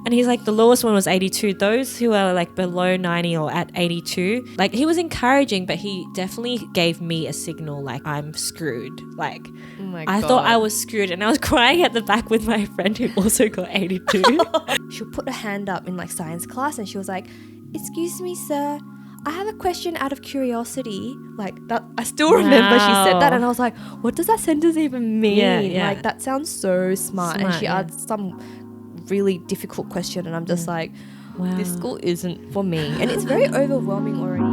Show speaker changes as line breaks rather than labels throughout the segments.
And he's like, the lowest one was 82. Those who are like below 90 or at 82, like he was encouraging, but he definitely gave me a signal like I'm screwed. Like
Oh my
I
God.
thought I was screwed, and I was crying at the back with my friend who also got 82.
She'll put her hand up in like science class and she was like, "Excuse me, sir, I have a question out of curiosity." Like that, I still remember she said that, and I was like, what does that sentence even mean?
Yeah.
Like that sounds so smart. And she
yeah.
asked some really difficult question, and I'm just like,
Wow.
this school isn't for me. And it's very overwhelming already.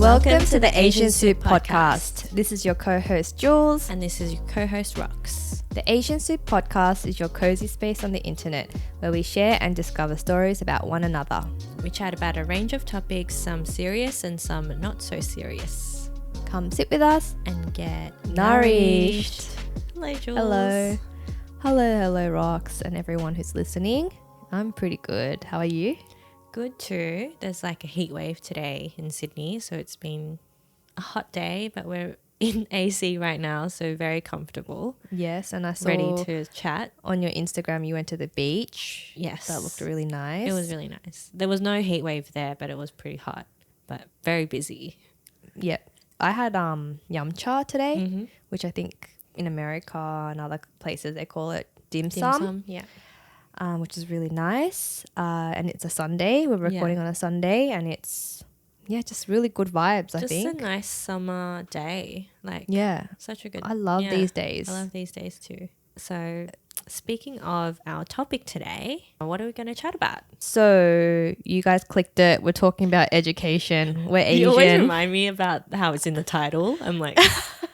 Welcome to the Asian Soup
Podcast. This is your co-host Jules.
And this is your co-host Rox.
The Asian Soup Podcast is your cozy space on the internet where we share and discover stories about one another.
We chat about a range of topics, some serious and some not so serious.
Come sit with us
And get
nourished.
Hello, Jules.
Hello, Rox, and everyone who's listening. I'm pretty good. How are you?
Good too. There's like a heat wave today in Sydney, so it's been a hot day, but we're in AC right now, so very comfortable.
Yes, and I saw
Ready to chat.
on your Instagram you went to the beach.
Yes.
That looked really nice.
It was really nice. There was no heat wave there, but it was pretty hot, but very busy.
Yeah. I had yum cha today,
Mm-hmm.
which I think in America and other places they call it dim sum.
Yeah.
Which is really nice. And it's a Sunday. We're recording on a Sunday, and it's just really good vibes, I think.
Just a nice summer day. Like such a good.
I love these days.
I love these days too. So speaking of our topic today, what are we going to chat about?
So you guys clicked it. We're talking about education. We're Asian.
You always remind me about how it's in the title. I'm like,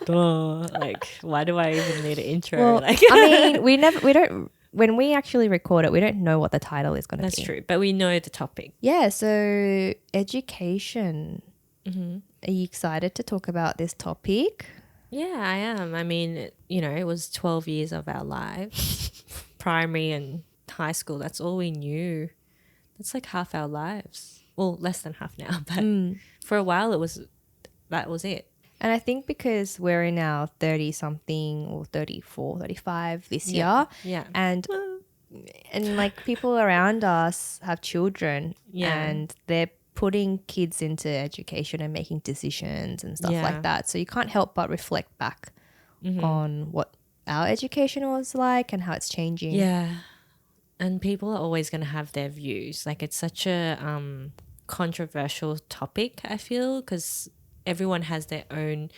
duh. Like, why do I even need an intro?
Well,
like,
I mean, we don't. When we actually record it, we don't know what the title is going to be.
That's true, but we know the topic.
Yeah, so education.
Mm-hmm.
Are you excited to talk about this topic?
Yeah, I am. I mean, it was 12 years of our lives. Primary and high school, that's all we knew. That's like half our lives. Well, less than half now, but for a while that was it.
And I think because we're in our 30-something or 34, 35 this year.
Yeah.
And like people around us have children and they're putting kids into education and making decisions and stuff like that. So you can't help but reflect back on what our education was like and how it's changing.
Yeah. And people are always going to have their views. Like it's such a controversial topic, I feel, because everyone has their own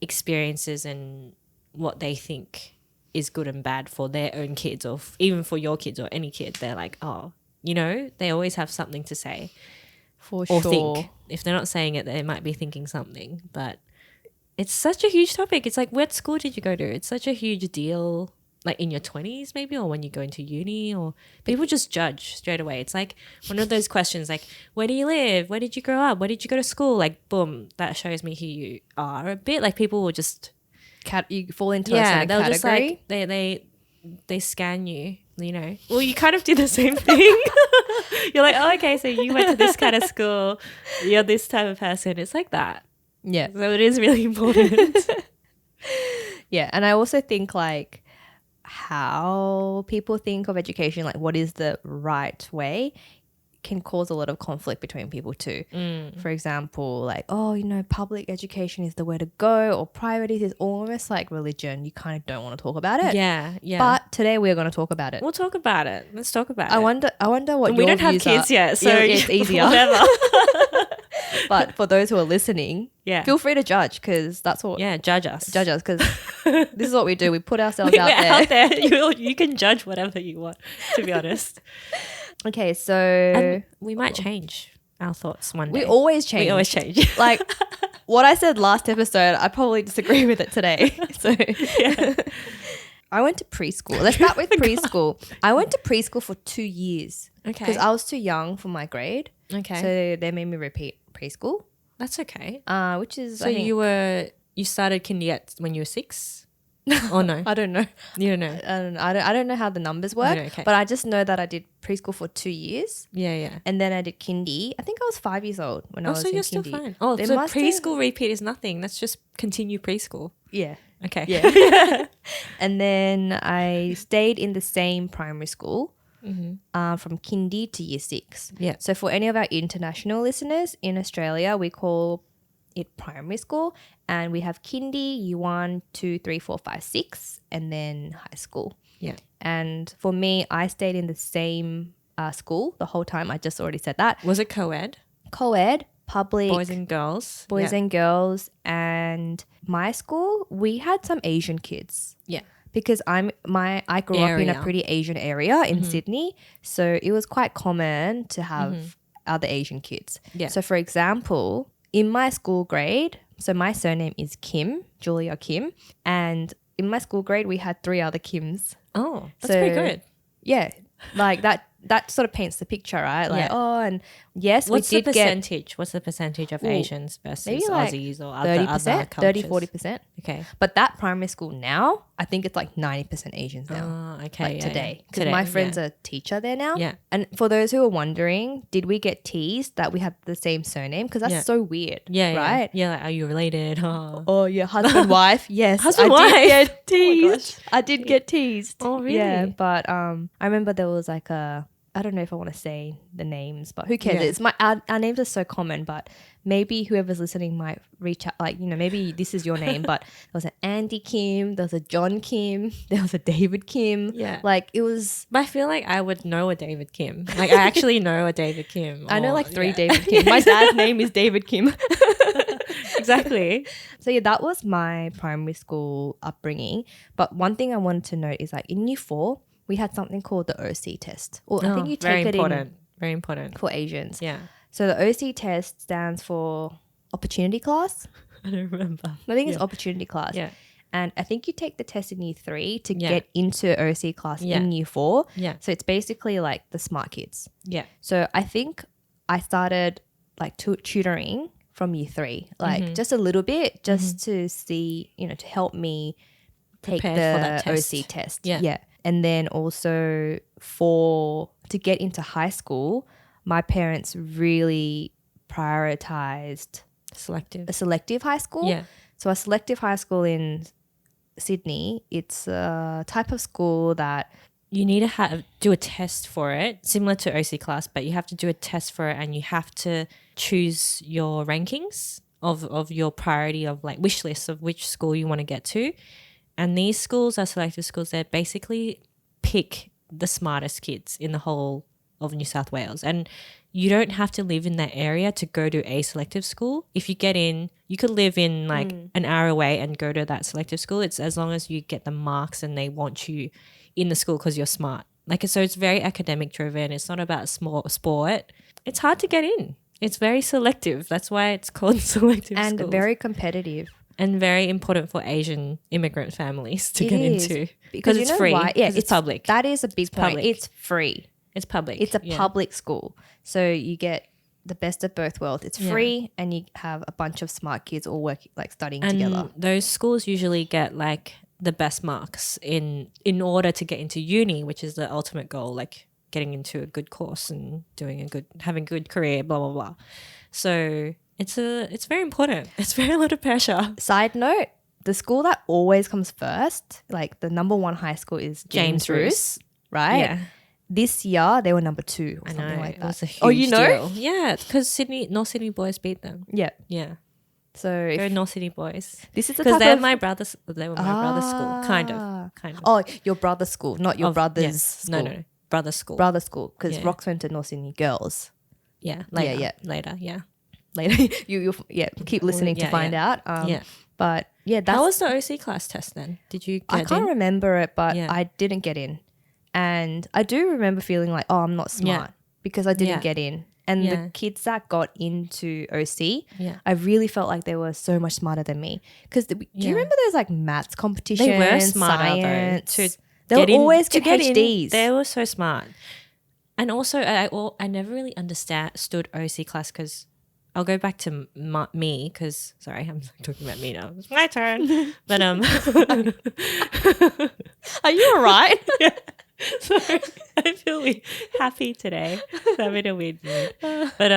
experiences and what they think is good and bad for their own kids or even for your kids or any kid. They're like, oh, they always have something to say.
For
or
sure.
Think. If they're not saying it, they might be thinking something. But it's such a huge topic. It's like, what school did you go to? It's such a huge deal, like in your 20s maybe, or when you go into uni, or people just judge straight away. It's like one of those questions like, where do you live? Where did you grow up? Where did you go to school? Like, boom, that shows me who you are a bit. Like people will just...
you fall into a certain
they'll
category.
Just like, they scan you, Well, you kind of do the same thing. You're like, oh, okay, so you went to this kind of school. You're this type of person. It's like that.
Yeah.
So it is really important.
Yeah. And I also think like how people think of education, like what is the right way, can cause a lot of conflict between people too. For example, like, oh, public education is the way to go, or private is almost like religion. You kind of don't want to talk about it.
Yeah.
But today we're going to talk about it.
We'll talk about it. Let's talk about it.
I wonder what
we
your
don't have
views
kids
are.
yet, so
it's easier.
Whatever.
But for those who are listening, feel free to judge, because that's what.
Yeah, judge us.
Judge us, because this is what we do. We put ourselves out there.
Out there. You can judge whatever you want, to be honest.
Okay, so...
And we might change our thoughts one day.
We always change.
We always change.
Like, what I said last episode, I probably disagree with it today. So, I went to preschool. Let's start with preschool. I went to preschool for 2 years.
Okay.
Because I was too young for my grade.
Okay.
So, they made me repeat preschool.
That's okay.
Which is,
So you started kindy when you were 6? Oh no,
I don't know.
You don't know.
I don't know how the numbers work,
Okay.
but I just know that I did preschool for 2 years.
Yeah.
And then I did kindy. I think I was 5 years old when I was
so
in
you're
kindy.
still fine. Oh, so preschool repeat is nothing. That's just continue preschool.
Yeah.
Okay.
Yeah. And then I stayed in the same primary school from kindy to year 6.
Yeah.
So for any of our international listeners in Australia, we call it primary school, and we have kindy, year 1, 2, 3, 4, 5, 6, and then high school.
Yeah.
And for me, I stayed in the same school the whole time. I just already said that.
Was it co-ed?
Co-ed, public.
Boys and girls?
Boys and girls. And my school, we had some Asian kids.
Yeah.
Because I grew up in a
Area.
pretty Asian area in Sydney. So it was quite common to have other Asian kids.
Yeah.
So for example, in my school grade, so my surname is Kim, Julia Kim. And in my school grade, we had 3 other Kims.
Oh, that's
So-
pretty good.
Yeah, like that sort of paints the picture, right? Like,
Yeah.
oh, and yes,
What's
we
the
did get
percentage? What's the percentage of
Ooh,
Asians versus
maybe like
Aussies or other
30%,
cultures?
30-40%.
Okay.
But that primary school now, I think it's like 90% Asians now.
Oh, okay.
Like
yeah,
today.
yeah.
Because
Today,
my friend's
yeah.
a teacher there now.
Yeah.
And for those who are wondering, did we get teased that we have the same surname? Because that's
Yeah.
so weird.
Yeah, yeah.
Right?
Yeah, like, are you related? Oh,
Oh, yeah, husband, wife. Yes.
Husband,
I did
wife.
get
Oh my
teased.
gosh.
I did get teased.
Oh,
Yeah,
really?
but I remember there was like I don't know if I want to say the names, but who cares?
Yeah.
It's our names are so common, but maybe whoever's listening might reach out, like, maybe this is your name, but there was an Andy Kim, there was a John Kim, there was a David Kim.
Yeah.
Like it was,
But I feel like I would know a David Kim. Like I actually know a David Kim.
I know
or-
like 3
yeah.
David Kim. My dad's name is David Kim.
Exactly.
So yeah, that was my primary school upbringing. But one thing I wanted to note is like in year 4, we had something called the OC test. Or I think you
very
take it
important. Very important.
in for Asians.
Yeah.
So the OC test stands for opportunity class.
I don't remember.
I think it's opportunity class.
Yeah.
And I think you take the test in year 3 to
Yeah.
get into OC class
Yeah.
in year 4.
Yeah.
So it's basically like the smart kids.
Yeah.
So I think I started like tutoring from year 3, like
Mm-hmm.
just a little bit, just to see, to help me take
Prepare for that
the
test.
OC test.
Yeah.
And then also to get into high school, my parents really prioritized
Selective.
a selective high school.
Yeah.
So a selective high school in Sydney, it's a type of school that
You need to do a test for it, similar to OC class, but you have to do a test for it and you have to choose your rankings of your priority of like wish lists of which school you want to get to. And these schools are selective schools that basically pick the smartest kids in the whole of New South Wales. And you don't have to live in that area to go to a selective school. If you get in, you could live in like an hour away and go to that selective school. It's as long as you get the marks and they want you in the school because you're smart. Like, so it's very academic driven. It's not about sport. It's hard to get in. It's very selective. That's why it's called selective
and
schools.
very competitive.
And very important for Asian immigrant families to
It
get
is.
into.
Because
it's
you know
free.
why? Yeah,
'cause it's public.
That is a big point.
public.
It's free.
It's public.
It's a
Yeah.
public school. So you get the best of both worlds. It's
Yeah.
free and you have a bunch of smart kids all working, like studying
And
together.
those schools usually get like the best marks in order to get into uni, which is the ultimate goal, like getting into a good course and having a good career, blah blah blah. So it's very important. It's very a lot of pressure.
Side note, the school that always comes first, like the number 1 high school is James Roos, right?
Yeah,
This year they were number 2 or
I
something
know.
like
It
that.
was a huge
Oh, you know?
deal. Yeah, because North Sydney boys beat them.
Yeah.
Yeah,
So
go
if
North Sydney boys.
this is the
Because
type
they
of
were my brother's school, kind of.
Oh, your brother's school, not your brother's
yeah.
school.
No, brother's school.
Brother's school, because
Yeah.
Rox went to North Sydney Girls.
Yeah, later.
yeah.
Later, yeah.
Later, you keep listening to
Yeah,
find out.
Yeah.
But yeah, that's
How was the OC class test then? Did you
I
get
can't
in?
remember it, but
Yeah.
I didn't get in, and I do remember feeling like, oh, I'm not smart because I didn't
Yeah.
get in. And
Yeah.
the kids that got into OC,
Yeah.
I really felt like they were so much smarter than me. Because do you
Yeah.
remember those like maths competitions?
They were smarter
science?
though.
They would always get
in.
HDs.
They were so smart. And also, I never really understood OC class because I'll go back to me because, sorry, I'm talking about me now. It's my turn. But
Are you all right?
sorry, I feel happy today. I'm in a weird mood. But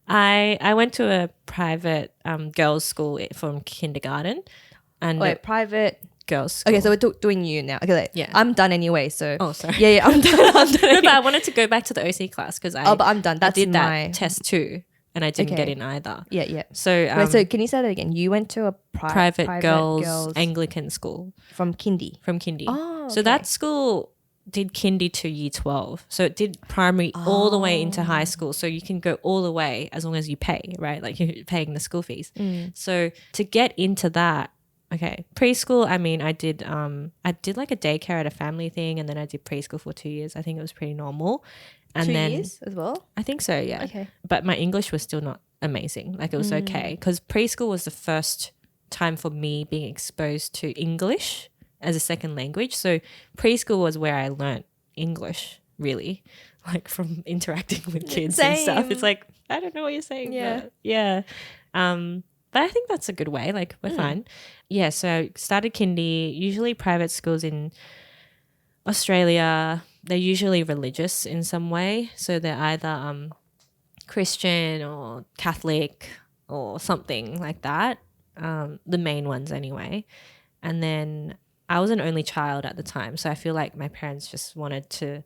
I went to a private girls' school from kindergarten, and
Wait, private
girls' school.
Okay, so we're doing you now. Okay, like,
Yeah.
I'm done anyway. So
Oh, sorry.
yeah, I'm done. I'm done.
No, but I wanted to go back to the OC class because
but I'm done.
I
That's
did
my
that test too, and I didn't get
Okay.
in either.
Yeah.
So
Wait, so can you say that again? You went to a
private girls Anglican school
from kindy.
from kindy.
Oh,
So
okay.
that school did kindy to year 12. So it did primary all the way into high school. So you can go all the way as long as you pay, right? Like you're paying the school fees. So to get into that, okay, preschool, I mean, I did like a daycare at a family thing, and then I did preschool for 2 years. I think it was pretty normal. And
2
then
years as well?
I think so, yeah.
Okay.
But my English was still not amazing. Like it was okay because preschool was the first time for me being exposed to English as a second language. So preschool was where I learnt English, really, like from interacting with kids and stuff.
Same.
It's like, I don't know what you're saying.
Yeah.
But yeah. But I think that's a good way. Like we're fine. Yeah. So I started kindy, usually private schools in Australia. They're usually religious in some way. So they're either Christian or Catholic or something like that. The main ones anyway. And then I was an only child at the time. So I feel like my parents just wanted to,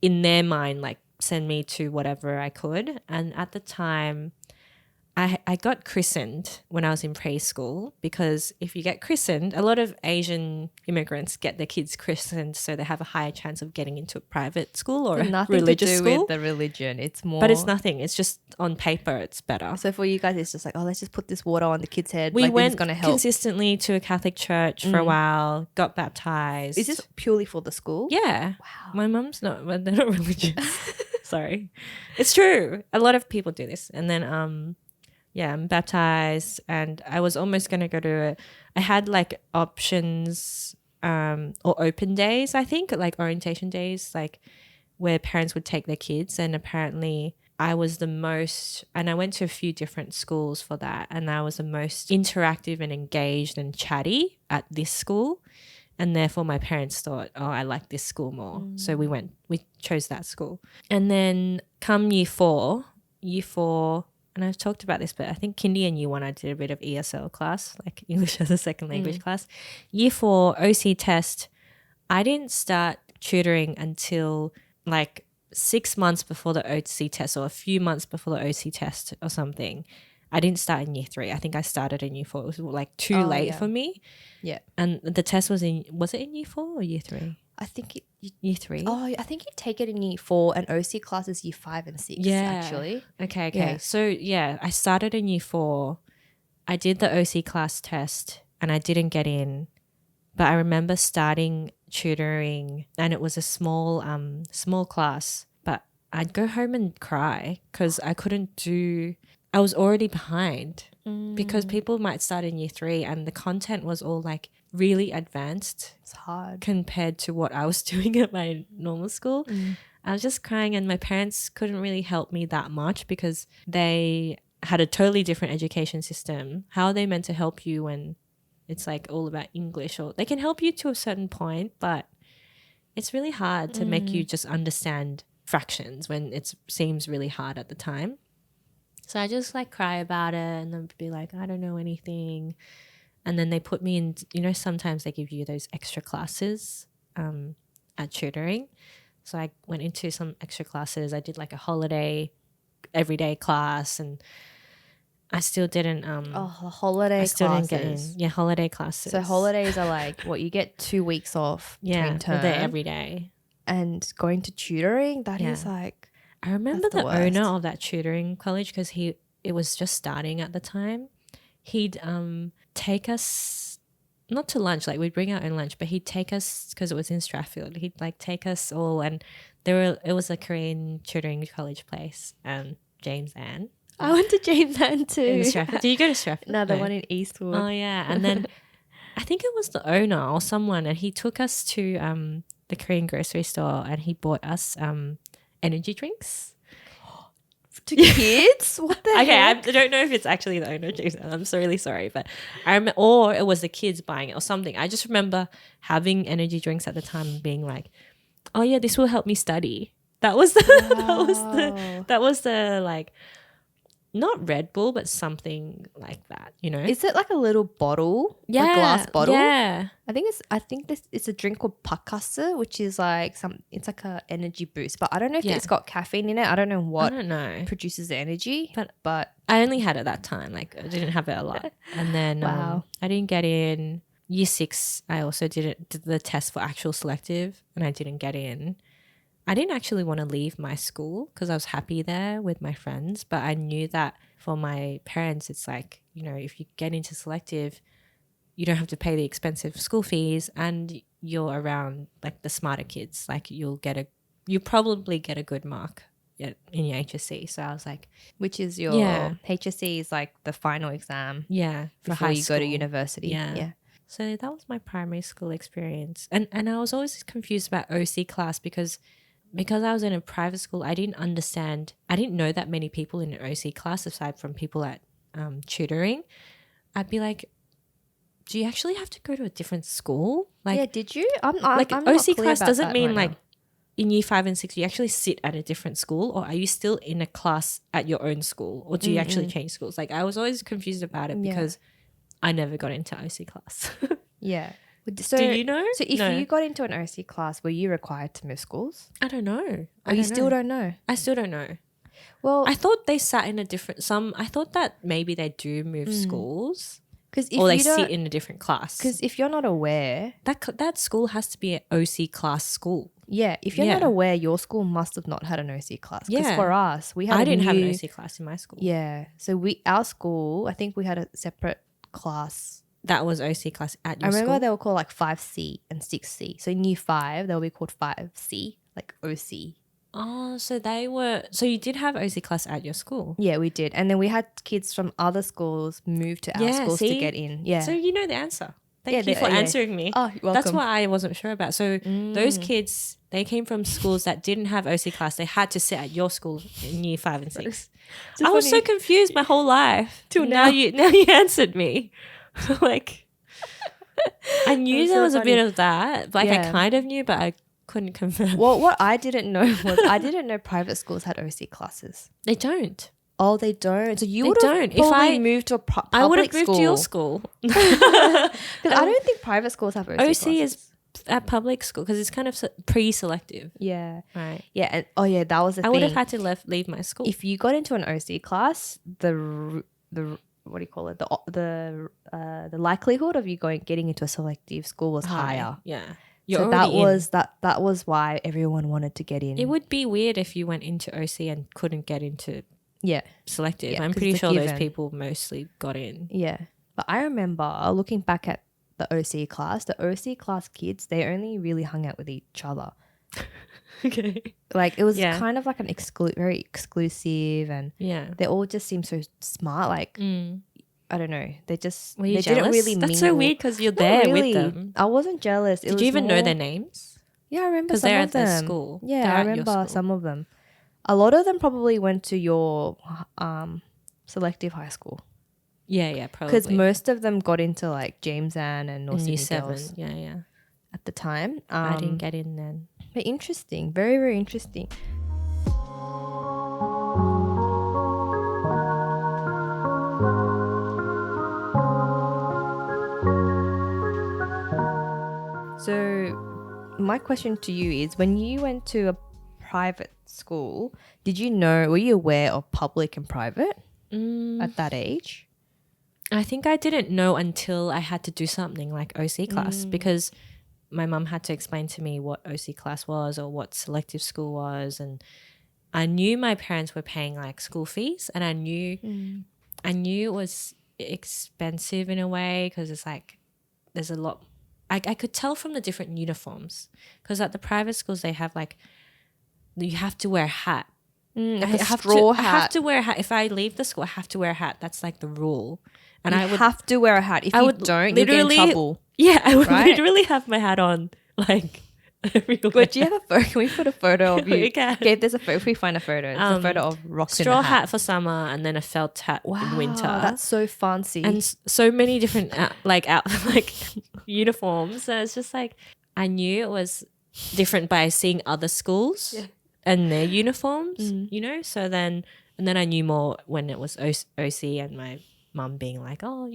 in their mind, like send me to whatever I could. And at the time, I got christened when I was in preschool because if you get christened, a lot of Asian immigrants get their kids christened so they have a higher chance of getting into a private school or a
Nothing
religious
to do
school.
with the religion. It's more.
But it's nothing. It's just on paper, it's better.
So for you guys, it's just like, oh, let's just put this water on the kid's head.
We
like,
went
this is gonna help.
consistently to a Catholic church for a while, got baptized.
Is this purely for the school?
Yeah.
Wow.
My mum's not, well, they're not religious. Sorry. It's true. A lot of people do this. And then, yeah, I'm baptized and I was almost going to go to I had like options or open days, I think, like orientation days, like where parents would take their kids. And apparently I was the most, and I went to a few different schools for that. And I was the most interactive and engaged and chatty at this school. And therefore my parents thought, oh, I like this school more. So we chose that school. And then come year four, and I've talked about this, but I think kindy and year one I did a bit of ESL class, like English as a second language class. Year four, OC test, I didn't start tutoring until like 6 months before the OC test or a few months before the OC test or something. I didn't start in year three. I think I started in year four. It was like too late for me.
Yeah.
And the test was it in year 4 or year 3?
I think
year 3.
Oh, I think you take it in year 4 and OC classes year 5 and 6. Actually.
Okay.
Yeah.
So yeah, I started in year 4. I did the OC class test and I didn't get in, but I remember starting tutoring and it was a small class, but I'd go home and cry because I was already behind because people might start in year 3 and the content was all like really advanced.
It's hard
compared to what I was doing at my normal school. I was just crying and my parents couldn't really help me that much because they had a totally different education system. How are they meant to help you when it's like all about English? Or they can help you to a certain point, but it's really hard to make you just understand fractions when it seems really hard at the time. So I just like cry about it and then be like, I don't know anything. And then they put me in, sometimes they give you those extra classes at tutoring. So I went into some extra classes. I did like a holiday, everyday class and I still didn't.
Holiday classes.
Still didn't get in. Yeah, holiday classes.
So holidays are like, what, you get 2 weeks off between term.
They're every day.
And going to tutoring, that is like...
I remember the owner of that tutoring college because it was just starting at the time. He'd take us, not to lunch, like we'd bring our own lunch, but he'd take us because it was in Strathfield. He'd like take us all, and it was a Korean tutoring college place. James Ann.
I went to James Ann too.
In Strathfield. Did you go to Strathfield?
No, the one in Eastwood.
Oh yeah, and then I think it was the owner or someone, and he took us to the Korean grocery store, and he bought us energy drinks.
To kids? What the heck?
I don't know if it's actually the owner, Jason. I'm so really sorry, but or it was the kids buying it or something. I just remember having energy drinks at the time and being like, "Oh yeah, this will help me study." That was the like not Red Bull, but something like that, you know?
Is it like a little bottle? A glass bottle?
Yeah.
I think this it's a drink called Pakasa, which is like it's like a energy boost. But I don't know if
Yeah.
it's got caffeine in it. I don't know
I
what
don't know.
produces the energy.
But I only had it that time. Like I didn't have it a lot. And then
Wow.
I didn't get in year 6. I also did the test for actual selective and I didn't get in. I didn't actually want to leave my school because I was happy there with my friends. But I knew that for my parents, it's like, you know, if you get into selective, you don't have to pay the expensive school fees and you're around like the smarter kids. Like you probably get a good mark in your HSC. So I was like,
Which is your HSC is like the final exam
yeah, for
before
high
you go to
school.
university.
Yeah. So that was my primary school experience. And I was always confused about OC class because I was in a private school, I didn't know that many people in an OC class aside from people at tutoring. I'd be like, do you actually have to go to a different school? Like,
yeah, did you? I'm
like
not
OC
clear
class
about
doesn't
that
mean
right
like
now.
in year 5 and 6 you actually sit at a different school, or are you still in a class at your own school, or do you actually change schools? Like I was always confused about it because I never got into OC class.
Yeah. So,
do you know?
So if
No.
you got into an OC class, were you required to move schools?
I don't know.
Or you still don't know?
I still don't know.
Well,
I thought they sat in a different I thought that maybe they do move schools
because
or they sit in a different class.
Because if you're not aware,
that school has to be an OC class school.
yeah, if you're not aware, your school must have not had an OC class. Because for us, we had
I didn't have an OC class in my school.
Yeah. So our school, I think we had a separate class.
That was OC class at your
I
school?
remember they were called like 5C and 6C. So in year 5, they'll be called 5C, like OC.
Oh, so you did have OC class at your school?
Yeah, we did. And then we had kids from other schools move to our schools to get in. Yeah.
So you know the answer. Thank you for answering me.
Oh, you're welcome.
That's what I wasn't sure about. So those kids, they came from schools that didn't have OC class. They had to sit at your school in year 5 and 6. I was so confused my whole life.
Till
now you answered me. Like, I knew there was a bit of that. Like I kind of knew, but I couldn't confirm.
Well, what I didn't know was I didn't know private schools had OC classes.
They don't.
Oh, they don't. So you would have
If I
moved to a public
I would have
school.
moved to your school.
Because I don't think private schools have OC classes.
is at public school because it's kind of pre-selective.
Yeah.
Right.
Yeah. And, that was the thing.
I would have had to leave my school.
If you got into an OC class, the what do you call it? The likelihood of you getting into a selective school was higher.
Yeah.
So that was why everyone wanted to get in.
It would be weird if you went into OC and couldn't get into selective.
Yeah,
I'm
'cause
pretty
it's a
sure those
given.
people mostly got in.
Yeah. But I remember looking back at the OC class kids, they only really hung out with each other.
Okay.
Like it was kind of like an very exclusive, and
Yeah.
they all just seemed so smart. Like I don't know, they just
Were you
they
jealous?
didn't really.
That's so
mingle.
weird because you're
Not
there
really.
with them.
I wasn't jealous.
Did you even know their names?
Yeah, I remember
Because
some
they're
of
at their
them.
school.
Yeah,
They're
I
at your
remember
school.
some of them. A lot of them probably went to your selective high school.
Yeah, probably.
Because most of them got into like James Ann and North
in
Sydney
year 7.
Girls
Yeah.
at the time.
I didn't get in then.
But interesting. Very, very interesting. So my question to you is, when you went to a private school, were you aware of public and private at that age?
I think I didn't know until I had to do something like OC class because my mum had to explain to me what OC class was or what selective school was, and I knew my parents were paying like school fees, and I knew it was expensive in a way because it's like there's a lot. I could tell from the different uniforms because at the private schools they have like you have to wear a hat.
Like
I
a
have
straw
to,
hat.
I have to wear a hat. If I leave the school, I have to wear a hat. That's like the rule. And
You
I would
have to wear a hat. If
I
you
would
don't, you get in
literally-
trouble.
Yeah, I would
Right?
literally have my hat on like everywhere.
But do you have a photo? Can we put a photo of you?
We can.
Okay, there's a photo. If we find a photo, it's a photo of Rox in
straw
a
hat for summer and then a felt hat in winter.
That's so fancy.
and so many different like uniforms. So it's just like I knew it was different by seeing other schools and their uniforms, you know. So then And then I knew more when it was OC and my mum being like, oh,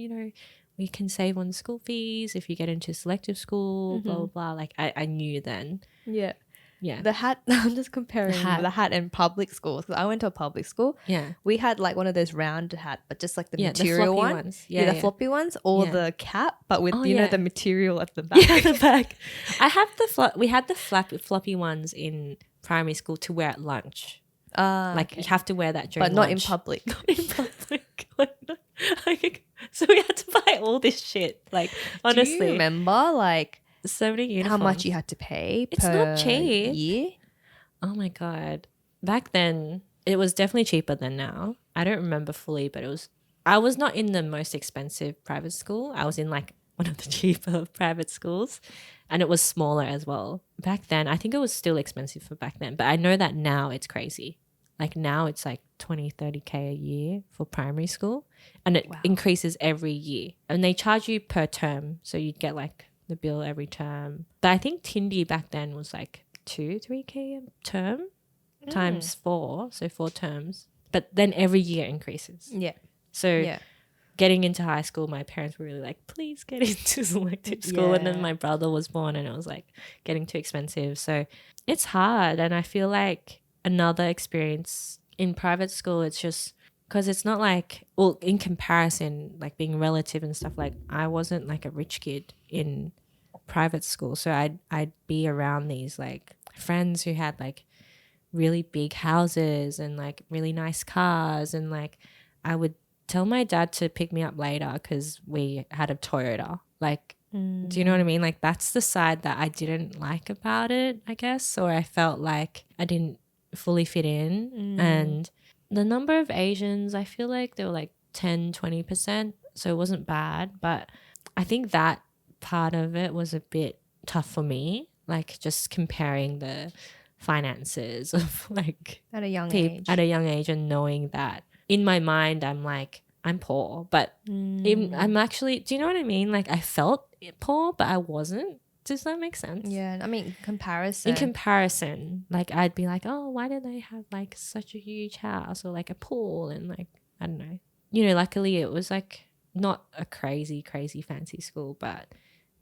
we can save on school fees if you get into selective school, blah, blah, blah. Like I knew then.
Yeah.
Yeah.
The hat, I'm just comparing the hat and public schools because I went to a public school.
Yeah.
We had like one of those round hat, but just like the material
the floppy
one.
ones.
Yeah, the floppy ones or the cap, but with, the material at the back.
Yeah, the back. I have we had the floppy ones in primary school to wear at lunch. You have to wear that during
but not
lunch.
in public.
Not in public. So we had to buy all this shit. Like, honestly.
Do you remember like
so many uniforms.
How much you had to pay
it's
per
not cheap.
year?
Oh my God. Back then, it was definitely cheaper than now. I don't remember fully, but I was not in the most expensive private school. I was in like one of the cheaper private schools, and it was smaller as well. Back then, I think it was still expensive for back then, but I know that now it's crazy. Like now it's like 20, 30K a year for primary school, and it increases every year. And they charge you per term, so you'd get like the bill every term. But I think Tindy back then was like 2-3K a term times 4, so 4 terms. But then every year increases.
Yeah.
So getting into high school, my parents were really like, please get into selective school. And then my brother was born and it was like getting too expensive. So it's hard. And I feel like another experience in private school, it's just because it's not like, well, in comparison, like being relative and stuff, like I wasn't like a rich kid in private school. So I'd be around these like friends who had like really big houses and like really nice cars, and like I would tell my dad to pick me up later because we had a Toyota. Like, do you know what I mean? Like that's the side that I didn't like about it, I guess, or I felt like I didn't fully fit in. And the number of Asians, I feel like they were like 10-20%, so it wasn't bad, but I think that part of it was a bit tough for me, like just comparing the finances of like
at a young
age and knowing that in my mind I'm like I'm poor, but I'm actually, do you know what I mean? Like I felt poor but I wasn't. Does that make sense?
Yeah, I mean in comparison,
like I'd be like, oh, why do they have like such a huge house or like a pool, and like I don't know, luckily it was like not a crazy fancy school,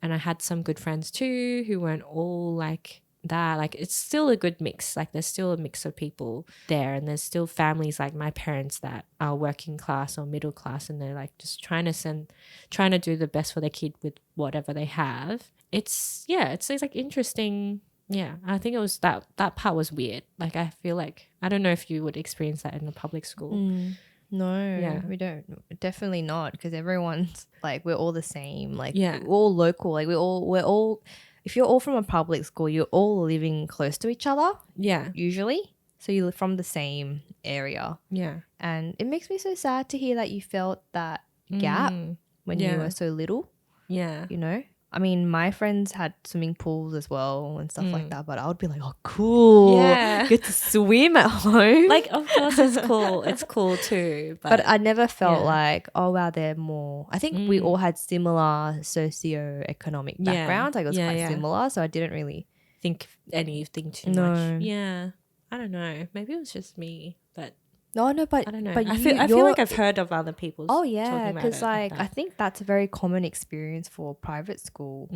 and I had some good friends too who weren't all like that. Like it's still a good mix. Like there's still a mix of people there, and there's still families like my parents that are working class or middle class, and they're like just trying to do the best for their kid with whatever they have. It's like interesting. Yeah, I think it was that part was weird. Like I feel like I don't know if you would experience that in a public school.
No, we don't. Definitely not, because everyone's like we're all the same. Like we're all local. Like we're all. If you're all from a public school, you're all living close to each other. Yeah, usually. So you live from the same area. Yeah, and it makes me so sad to hear that you felt that gap when you were so little. Yeah, I mean, my friends had swimming pools as well and stuff like that, but I would be like, oh, cool. Yeah. Get to swim at home.
Like, of course it's cool. It's cool too.
But I never felt like, oh, wow, they're more. I think we all had similar socioeconomic backgrounds. Like, it was quite similar. So I didn't really
think anything too much. Yeah. I don't know. Maybe it was just me, but.
No, but
I don't know.
But
I feel like I've heard of other people's.
Oh yeah, because like I think that's a very common experience for private school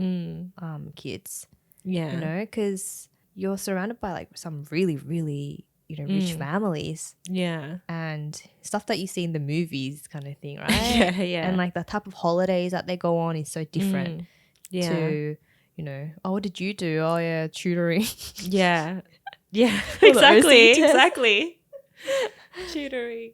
kids. Yeah, because you're surrounded by like some really, really rich families. Yeah, and stuff that you see in the movies, kind of thing, right? Yeah. And like the type of holidays that they go on is so different. To oh, what did you do? Oh yeah, tutoring.
Yeah, exactly. Tutoring.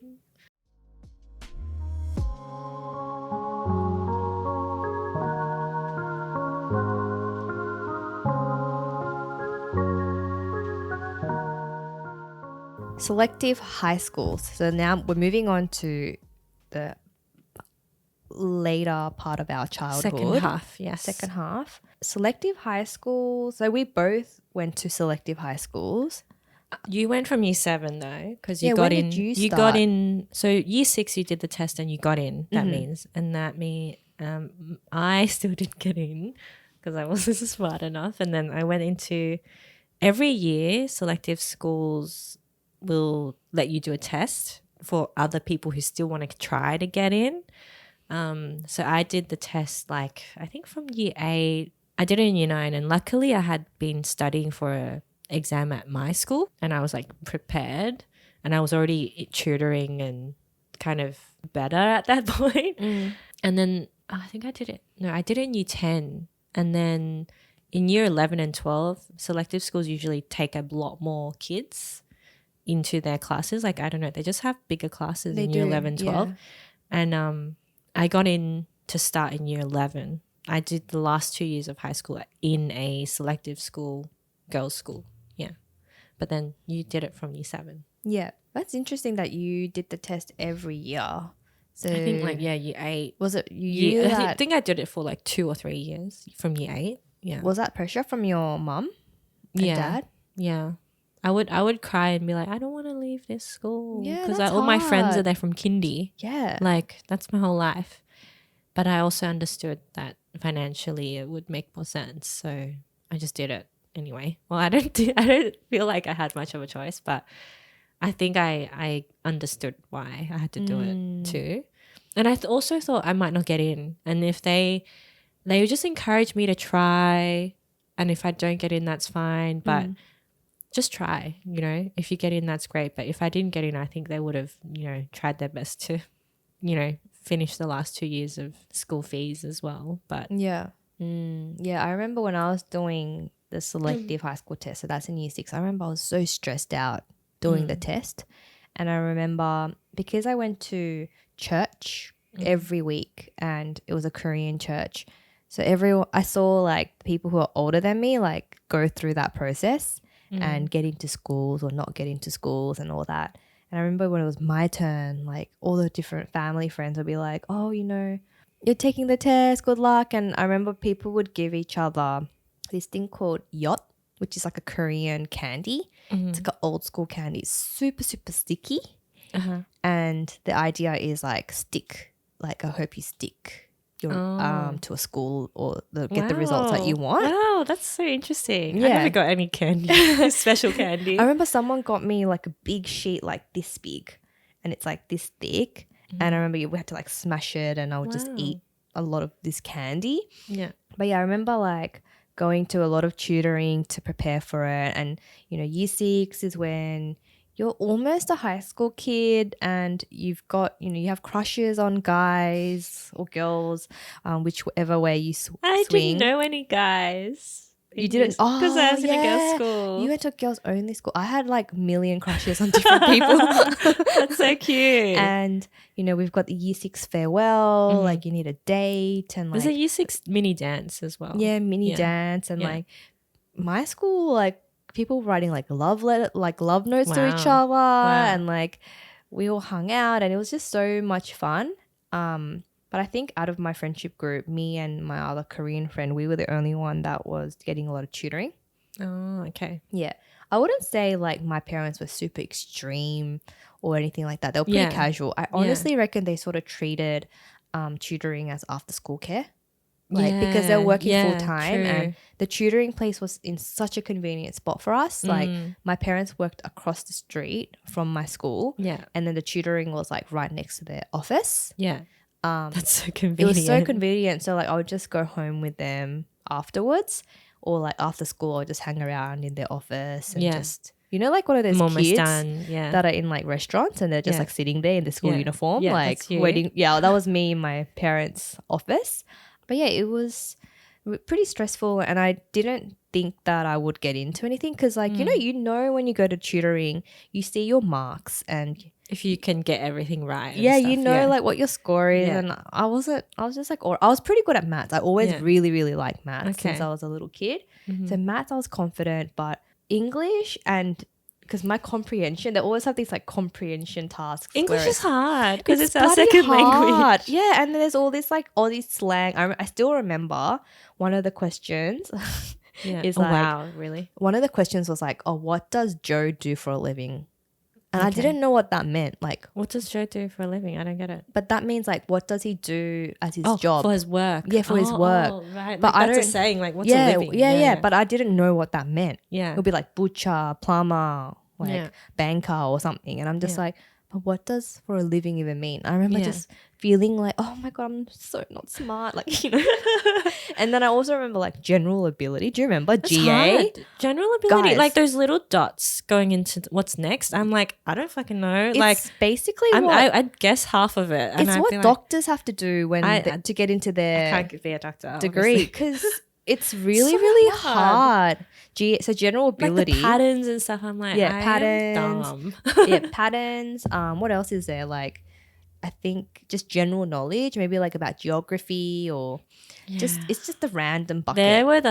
Selective high schools. So now we're moving on to the later part of our childhood.
Second half, yes.
Second half. Selective high schools. So we both went to selective high schools.
You went from year 7 though, because you
got
in.
Did you
got in. So year 6, you did the test and you got in. That means, and that me, I still didn't get in because I wasn't smart enough. And then I went into every year. Selective schools will let you do a test for other people who still want to try to get in. So I did the test like I think from year 8. I did it in year 9, and luckily I had been studying for a exam at my school, and I was like prepared, and I was already tutoring and kind of better at that point. And then I think I did it. No, I did it in year 10, and then in year 11 and 12, selective schools usually take a lot more kids into their classes. Like, I don't know, they just have bigger classes in year 11, 12.
Yeah.
And I got in to start in year 11. I did the last 2 years of high school in a selective school, girls' school. Yeah. But then you did it from year 7.
Yeah. That's interesting that you did the test every year. So
I think like, yeah, year 8.
was it you
I think I did it for like 2 or 3 years from year 8. Yeah.
Was that pressure from your mum and dad?
Yeah. I would cry and be like, I don't want to leave this school.
Yeah,
Because
that's
all my friends are
hard.
there from kindy.
Yeah.
Like, that's my whole life. But I also understood that financially it would make more sense. So I just did it anyway. Well, I don't feel like I had much of a choice, but I think I understood why I had to do it too. And I also thought I might not get in. And if they would just encourage me to try. And if I don't get in, that's fine. But just try, you know. If you get in, that's great. But if I didn't get in, I think they would have, you know, tried their best to, you know, finish the last 2 years of school fees as well. But
Yeah. Yeah, I remember when I was doing the selective high school test, so that's in year 6, I remember I was so stressed out doing the test. And I remember because I went to church every week, and it was a Korean church. So I saw like people who are older than me like go through that process and get into schools or not get into schools and all that. And I remember when it was my turn, like all the different family friends would be like, oh, you know, you're taking the test, good luck. And I remember people would give each other this thing called yacht, which is like a Korean candy. It's like an old school candy. It's super, super sticky. And the idea is like stick, like I hope you stick your to a school or get the results that you want.
Wow, that's so interesting.
Yeah.
I never got any candy, special candy.
I remember someone got me like a big sheet like this big, and it's like this thick. And I remember we had to like smash it, and I would just eat a lot of this candy.
Yeah.
But yeah, I remember like going to a lot of tutoring to prepare for it. And, you know, year 6 is when you're almost a high school kid, and you've got, you know, you have crushes on guys or girls, whichever way you swing.
I didn't know any guys.
You didn't? Oh,
because I was in a
yeah.
girls' school.
You went to a girls' only school. I had like a million crushes on different people.
That's so cute.
And, you know, we've got the year 6 farewell, like you need a date, and like
there's a year 6 mini dance as well.
yeah, mini dance, and like my school, like people writing like love notes to each other, and like we all hung out, and it was just so much fun. But I think out of my friendship group, me and my other Korean friend, we were the only one that was getting a lot of tutoring.
Oh, okay.
Yeah. I wouldn't say like my parents were super extreme or anything like that. They were pretty casual. I honestly reckon they sort of treated tutoring as after school care. Like because they're working full time, and the tutoring place was in such a convenient spot for us. Like my parents worked across the street from my school.
Yeah.
And then the tutoring was like right next to their office.
Yeah. That's so
It
convenient.
was so convenient. So like I would just go home with them afterwards, or like after school I'll just hang around in their office and just, you know, like one of those
almost
kids
done. Yeah.
that are in like restaurants and they're just like sitting there in the school uniform,
Yeah,
like
that's you.
waiting. Yeah, that was me in my parents' office. But yeah, it was pretty stressful, and I didn't think that I would get into anything because like, you know, when you go to tutoring, you see your marks, and
if you can get everything right. and
yeah,
stuff,
you know, like what your score is.
Yeah.
And I was just like, I was pretty good at maths. I always really, really liked maths since
Okay.
I was a little kid. So maths, I was confident, but English, and because my comprehension, they always have these like comprehension tasks.
English
where
is hard because it's our
bloody
second
hard.
language.
Yeah, and then there's all this like Aussie slang. I still remember one of the questions.
Yeah.
Is
Oh,
like,
wow, really?
one of the questions was like, oh, what does Joe do for a living? And I didn't know what that meant. Like,
What does Joe do for a living? I don't get it.
but that means like, what does he do as his
Oh,
job?
for his work.
Yeah, for his work.
Oh, right.
But
Like,
I
that's a
don't-
saying. Like, what's
yeah,
a living?
yeah. But I didn't know what that meant.
yeah.
It would be like butcher, plumber, like
Yeah.
banker or something. And I'm just like, but what does for a living even mean? I remember
Yeah.
just feeling like, oh my God, I'm so not smart. Like, you know. And then I also remember like general ability. Do you remember
That's
GA?
hard. General ability,
Guys.
like those little dots going into what's next. I'm like, I don't fucking know.
It's
like
basically
I'd guess half of it. And
it's
I'd
what
be like,
doctors have to do when to get into
I
their
can't be a doctor.
degree,
Obviously.
because it's really,
So
really
hard.
hard. So general
Like
ability.
the patterns and stuff. I'm like,
Yeah,
I
patterns.
am dumb.
Yeah, patterns. What else is there? Like, I think just general knowledge, maybe like about geography or it's just a random bucket.
There were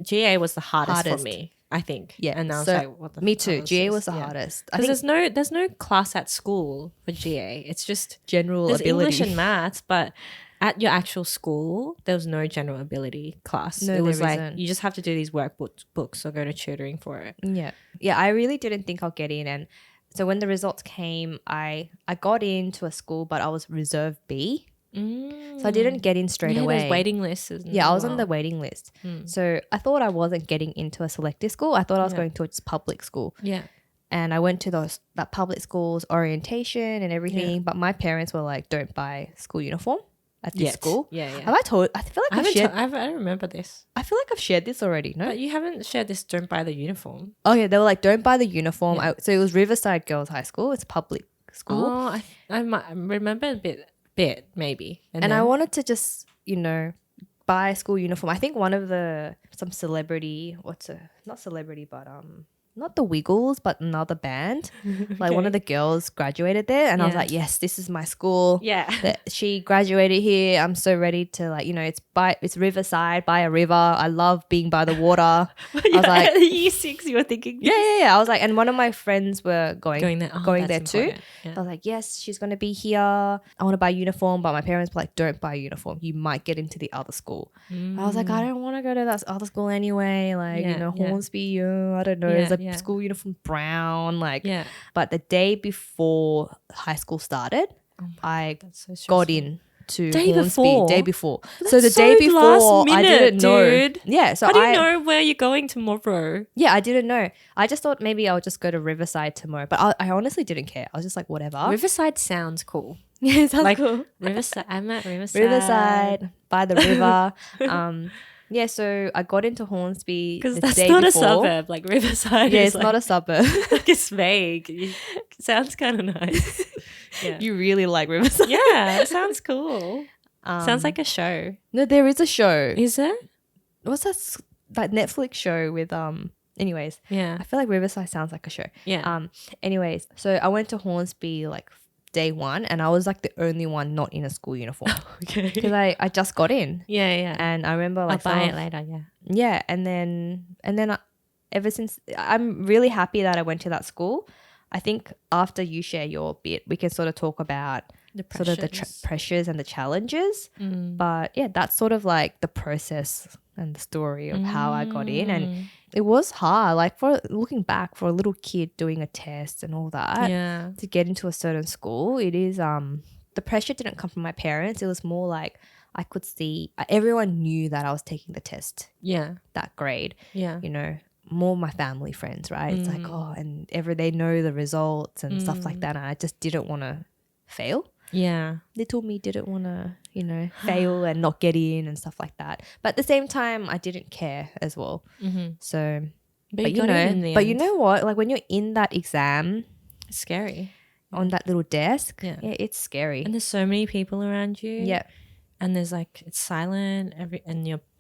GA was the hardest for
Hardest.
me, I think.
Yeah,
And I was
so
like, what the
me
fuck
too.
is
GA
this?
was the
Yeah.
hardest. I
Because
think
there's no class at school for GA. It's just
general
there's
ability.
English and maths, but at your actual school, there was no general ability class.
No,
it was
there
like
isn't.
you just have to do these workbooks or go to tutoring for it.
Yeah. Yeah, I really didn't think I'll get in. And so when the results came, I got into a school, but I was reserve B. So I didn't get in straight away.
There's waiting lists.
Yeah, I was on the waiting list. So I thought I wasn't getting into a selective school. I thought I was going to a public school.
Yeah.
And I went to that public school's orientation and everything. But my parents were like, don't buy school uniform at this school.
Yeah.
Have I told? I feel like
I don't remember this.
I feel like I've shared this already. No,
But you haven't shared this. Don't buy the uniform.
oh yeah, they were like, don't buy the uniform. So it was Riverside Girls High School. It's public school.
Oh, I might remember a bit maybe.
And I wanted to just, buy a school uniform. I think one of some celebrity, not celebrity, but not the Wiggles, but another band. Like one of the girls graduated there, and I was like, yes, this is my school.
Yeah.
She graduated here. I'm so ready to it's Riverside, by a river. I love being by the water. I was like,
year 6, you were thinking.
yeah. I was like, and one of my friends were going
there.
there too.
Yeah.
I was like, yes, she's going to be here. I want to buy a uniform, but my parents were like, don't buy a uniform. You might get into the other school. I was like, I don't want to go to that other school anyway. Like, Hornsby, I don't know. It's a school uniform brown. Like, but the day before high school started, I got in to Hornsby. Day before. So the day before,
last minute,
I didn't know.
dude.
Yeah. So
how do you know where you're going tomorrow?
Yeah, I didn't know. I just thought maybe I'll just go to Riverside tomorrow. But I honestly didn't care. I was just like, whatever.
Riverside sounds cool.
Yeah, it sounds
like
cool.
Riverside. I'm at Riverside.
Riverside, by the river. Yeah, so I got into Hornsby
because
the
that's
day
not
before.
a suburb. Like Riverside.
Yeah,
is
it's
like,
not a suburb.
like it's vague. It sounds kind of nice. Yeah.
You really like Riverside.
Yeah, it sounds cool. Sounds like a show.
No, there is a show.
Is there?
What's that Netflix show with anyways.
Yeah.
I feel like Riverside sounds like a show.
Yeah.
Anyways, so I went to Hornsby like day 1, and I was like the only one not in a school uniform.
Okay.
Because I just got in.
Yeah.
And I remember
I'll
like
buy it later. Yeah.
Yeah, and then ever since, I'm really happy that I went to that school. I think after you share your bit, we can sort of talk about
The
sort of the pressures and the challenges. But yeah, that's sort of like the process and the story of how I got in. And it was hard, like for looking back, for a little kid doing a test and all that, to get into a certain school. It is the pressure didn't come from my parents. It was more like I could see everyone knew that I was taking the test.
Yeah.
That grade.
Yeah.
More my family friends, right? It's like, and they know the results and stuff like that. And I just didn't want to fail.
Yeah.
Little me didn't want to, fail and not get in and stuff like that. But at the same time, I didn't care as well. So, but you know what? Like when you're in that exam,
it's scary.
On that little desk, yeah, it's scary.
And there's so many people around you.
Yeah.
And there's like, it's silent.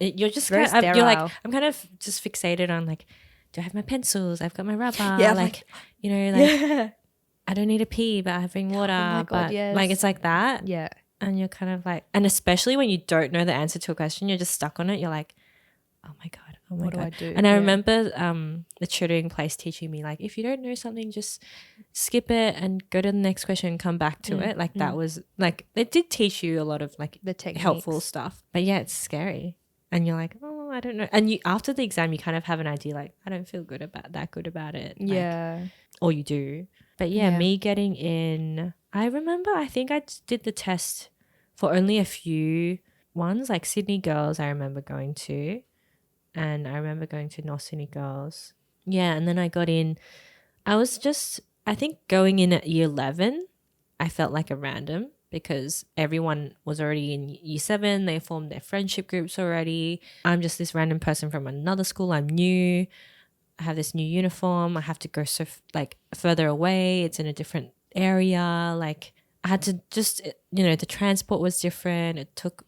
You're just
very
kind of, you're like,
sterile.
I'm kind of just fixated on like, do I have my pencils? I've got my rubber.
Yeah,
like, I don't need a pee, but I have water.
Oh my God,
but
yes.
like, it's like that.
Yeah.
And you're kind of like, and especially when you don't know the answer to a question, you're just stuck on it. You're like, oh my God.
What do I do?
And I remember the tutoring place teaching me, like, if you don't know something, just skip it and go to the next question and come back to it. Like that was like, it did teach you a lot of like
the techniques.
helpful stuff. But yeah, it's scary. And you're like, oh, I don't know. And you after the exam, you kind of have an idea, like, I don't feel good about it. Like,
Yeah.
or you do. But yeah, me getting in, I remember, I think I did the test for only a few ones, like Sydney Girls I remember going to. And I remember going to North Sydney Girls. Yeah, and then I got in. I I think going in at year 11, I felt like a random because everyone was already in year 7. They formed their friendship groups already. I'm just this random person from another school. I'm new. I have this new uniform. I have to go like further away. It's in a different area. Like I had to just, the transport was different. It took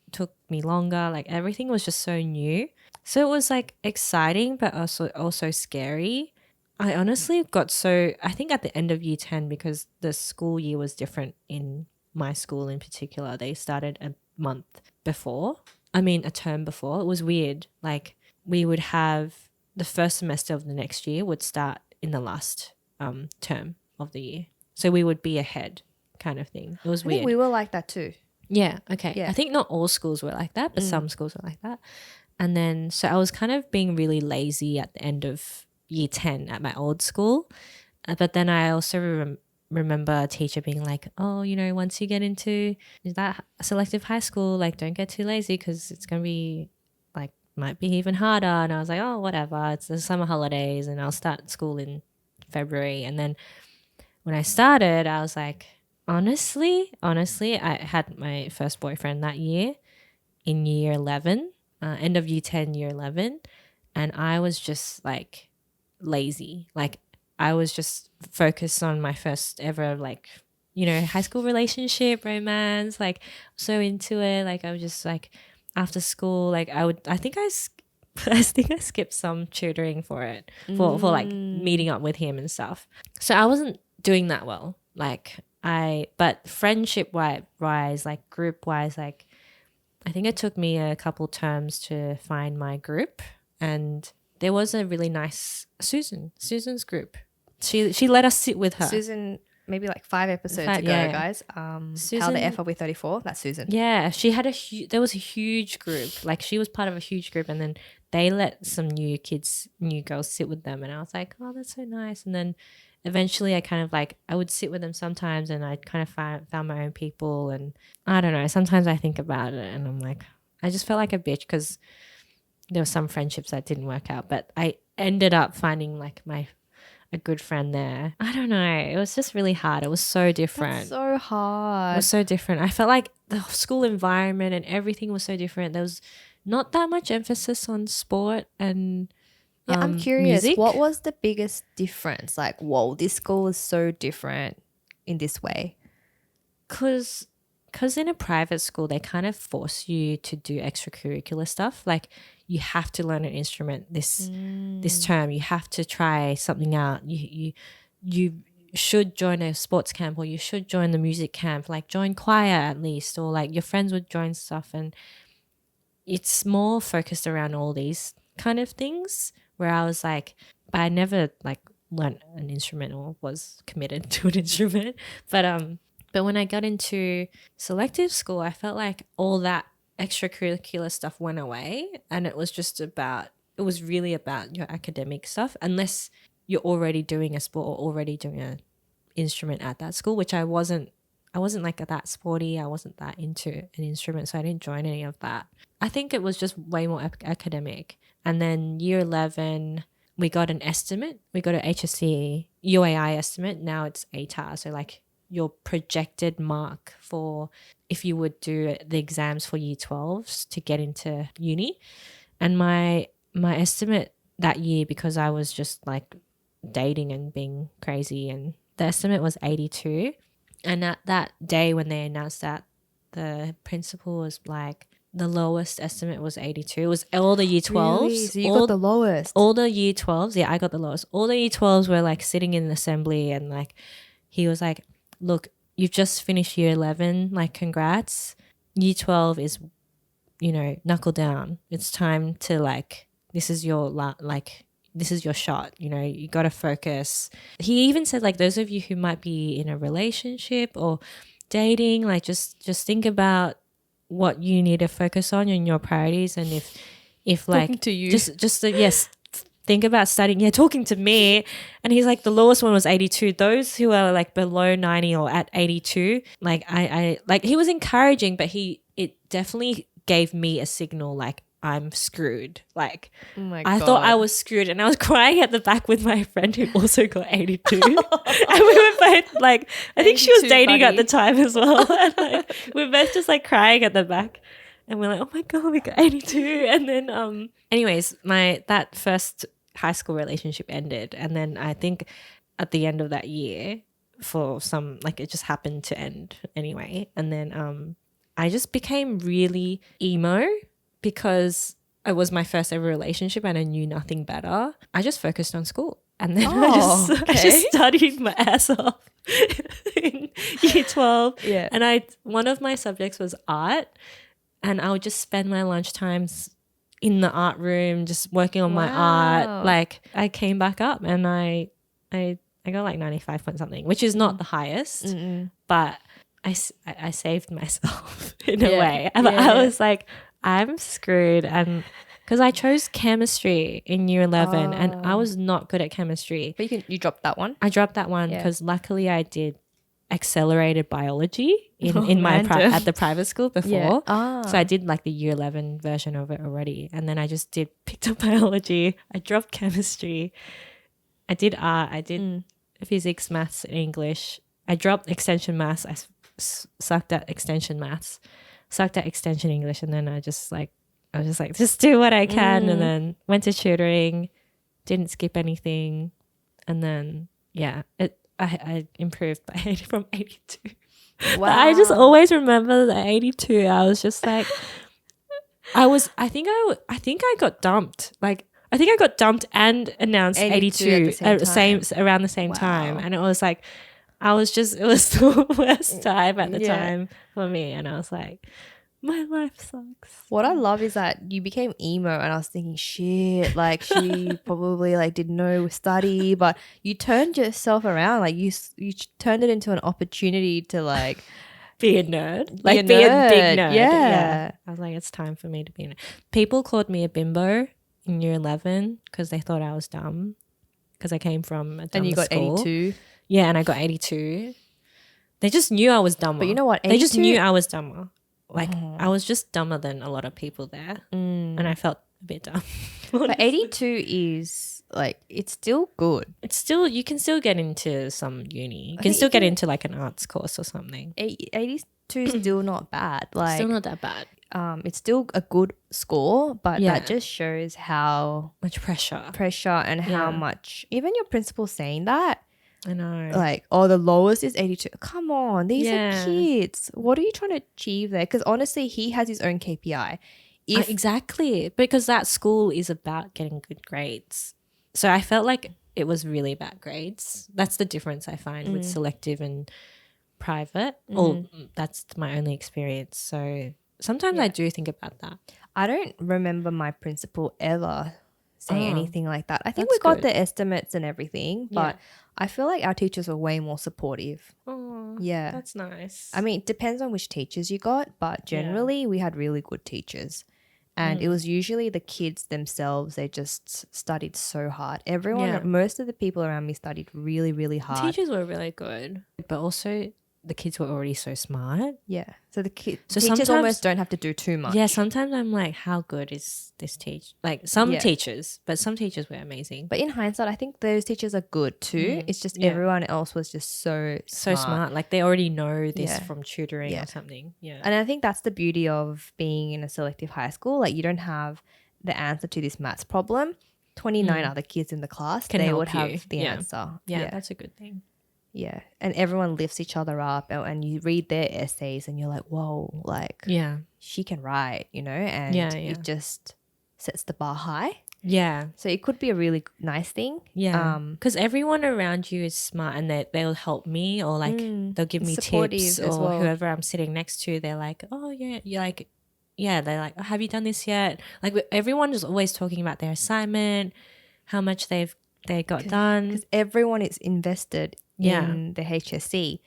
me longer. Like everything was just so new. So it was like exciting, but also scary. I honestly I think at the end of year 10, because the school year was different in my school in particular, they started a term before. It was weird. Like we would have the first semester of the next year would start in the last term of the year. So we would be ahead kind of thing. It was
I
weird.
think we were like that too.
Yeah, okay.
Yeah.
I think not all schools were like that, but some schools were like that. And then, so I was kind of being really lazy at the end of year 10 at my old school. But then I also remember a teacher being like, oh, once you get into that selective high school, like don't get too lazy because it's going to be like, might be even harder. And I was like, oh, whatever. It's the summer holidays and I'll start school in February. And then when I started, I was like, honestly, I had my first boyfriend that year in year 11. End of year 10, year 11. And I was just like lazy. Like I was just focused on my first ever like, high school relationship, romance, like so into it. Like I was just like after school, like I think I skipped some tutoring for it, for like meeting up with him and stuff. So I wasn't doing that well. But friendship wise, like group wise, like I think it took me a couple terms to find my group, and there was a really nice Susan's group. She let us sit with her.
Susan, maybe like 5 episodes ago,
yeah.
guys.
Susan,
How the F are we 34? That's Susan.
Yeah, she had there was a huge group. Like she was part of a huge group, and then they let some new girls sit with them, and I was like, oh, that's so nice. And then eventually I kind of like, I would sit with them sometimes and I kind of found my own people. And I don't know, sometimes I think about it and I'm like, I just felt like a bitch because there were some friendships that didn't work out, but I ended up finding like a good friend there. I don't know, it was just really hard. It was so different.
That's so hard.
It was so different. I felt like the school environment and everything was so different. There was not that much emphasis on sport and
I'm curious,
music.
what was the biggest difference? Like, whoa, this school is so different in this way.
Because in a private school, they kind of force you to do extracurricular stuff. Like you have to learn an instrument this term. You have to try something out. You should join a sports camp, or you should join the music camp. Like join choir at least, or like your friends would join stuff. And it's more focused around all these kind of things. Where I was like, but I never like learned an instrument or was committed to an instrument. But when I got into selective school, I felt like all that extracurricular stuff went away, and it was really about your academic stuff, unless you're already doing a sport or already doing an instrument at that school, which I wasn't like that sporty. I wasn't that into an instrument, so I didn't join any of that. I think it was just way more academic. And then year 11, we got an estimate. We got an HSC UAI estimate. Now it's ATAR. So like your projected mark for if you would do the exams for year 12s to get into uni. And my estimate that year, because I was just like dating and being crazy, and the estimate was 82. And at that day when they announced that, the principal was like, the lowest estimate was 82. It was all the year 12s.
Really? So you got the lowest?
All the year 12s. Yeah, I got the lowest. All the year 12s were like sitting in an assembly, and like he was like, look, you've just finished year 11. Like, congrats. Year 12 is, knuckle down. It's time to like, this is your shot. You got to focus. He even said like, those of you who might be in a relationship or dating, like just think about what you need to focus on and your priorities. And if like
talking to you,
yes, think about studying. Yeah, talking to me. And he's like, the lowest one was 82. Those who are like below 90 or at 82, like I like, he was encouraging, but it definitely gave me a signal like, I'm screwed. Like,
Oh my
I
God.
thought I was screwed, and I was crying at the back with my friend who also got 82. And we were both like, I think she was
82,
dating at
buddy.
the time as well. And like, we're both just like crying at the back, and we're like, oh my God, we got 82. And then, anyways, that first high school relationship ended, and then I think at the end of that year, for some, like, it just happened to end anyway, and then I just became really emo because it was my first ever relationship and I knew nothing better. I just focused on school, and then I just studied my ass off in year 12.
Yeah.
And one of my subjects was art, and I would just spend my lunch times in the art room just working on my art. Like, I came back up and I got like 95 point something, which is not the highest, but I saved myself in a way. I was like, I'm screwed. And because I chose chemistry in year 11 and I was not good at chemistry.
But you dropped that one?
I dropped that one because luckily I did accelerated biology in my at the private school before. So I did like the year 11 version of it already. And then I just picked up biology. I dropped chemistry. I did art. I did physics, maths, and English. I dropped extension maths. I sucked at extension maths, sucked at extension English, and then I was just like, just do what I can, and then went to tutoring, didn't skip anything, and then I improved from 82.
Wow.
I just always remember the 82. I was just like, I think I got dumped. Like, I think I got dumped and announced 82 around the same time. And it was like, it was the worst time at the time for me. And I was like, my life sucks.
What I love is that you became emo, and I was thinking, shit, like she probably like didn't know study, but you turned yourself around. Like you turned it into an opportunity to like
be a nerd.
Be a big nerd. Yeah.
I was like, it's time for me to be a nerd. People called me a bimbo in year 11 because they thought I was dumb because I came from a dumb school.
And you got 82?
Yeah, and I got 82. They just knew I was dumber.
But you know what? 82?
They just knew I was dumber. Like, I was just dumber than a lot of people there. And I felt a bit dumb.
But 82 is like, it's still good.
It's still, you can still get into some uni. You can still get into like an arts course or something.
82 is still not bad. Like,
still not that bad.
It's still a good score, but that just shows how
much pressure
and how much, even your principal saying that.
I know.
Like, the lowest is 82. Come on, these are kids. What are you trying to achieve there? Because honestly, he has his own KPI.
Exactly, because that school is about getting good grades. So I felt like it was really about grades. That's the difference I find with selective and private. Or that's my only experience. So sometimes I do think about that.
I don't remember my principal ever saying anything like that. I think we got the estimates and everything, but I feel like our teachers were way more supportive.
Oh,
yeah.
That's nice.
I mean, it depends on which teachers you got, but generally we had really good teachers. And it was usually the kids themselves. They just studied so hard. Most of the people around me studied really, really hard.
Teachers were really good, but also the kids were already so smart.
Yeah. So teachers almost don't have to do too much.
Yeah. Sometimes I'm like, how good is this teacher? Like some teachers, but some teachers were amazing.
But in hindsight, I think those teachers are good too. It's just everyone else was just so smart.
Like they already know this from tutoring or something. Yeah.
And I think that's the beauty of being in a selective high school. Like, you don't have the answer to this maths problem. 29 other kids in the class, they would have the answer.
Yeah, that's a good thing.
Yeah. And everyone lifts each other up, and you read their essays and you're like, whoa, like, she can write, you know, and it just sets the bar high.
Yeah.
So it could be a really nice thing.
Yeah. Because everyone around you is smart, and they'll help me, or like they'll give me tips, or whoever I'm sitting next to, they're like, oh yeah, you're like, they're like, oh, have you done this yet? Like, everyone is always talking about their assignment, how much they got done.
Because everyone is invested in the HSC.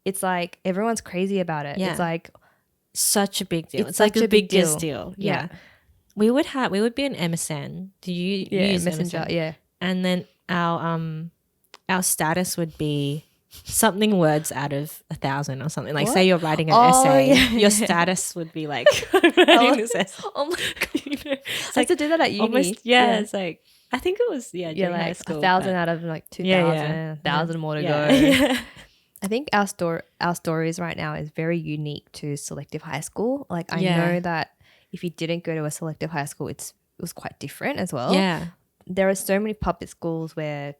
It's like everyone's crazy about it. It's like
such a big deal. It's like the biggest deal. Yeah. We would be an MSN. Do you use
Messenger?
MSN?
Yeah.
And then our status would be something words out of 1,000 or something. Like
What?
say you're writing an
Oh,
essay,
yeah.
your status would be like writing this essay.
Oh my
You know, it's
I used to do that at uni.
almost, yeah, it's like I think it was during high
like
school.
1,000
but-
out of like 2,000,
yeah.
1,000 more to
yeah.
go.
Yeah.
I think our stories right now is very unique to selective high school. Like I
Yeah.
know that if you didn't go to a selective high school, it was quite different as well.
Yeah.
There are so many public schools where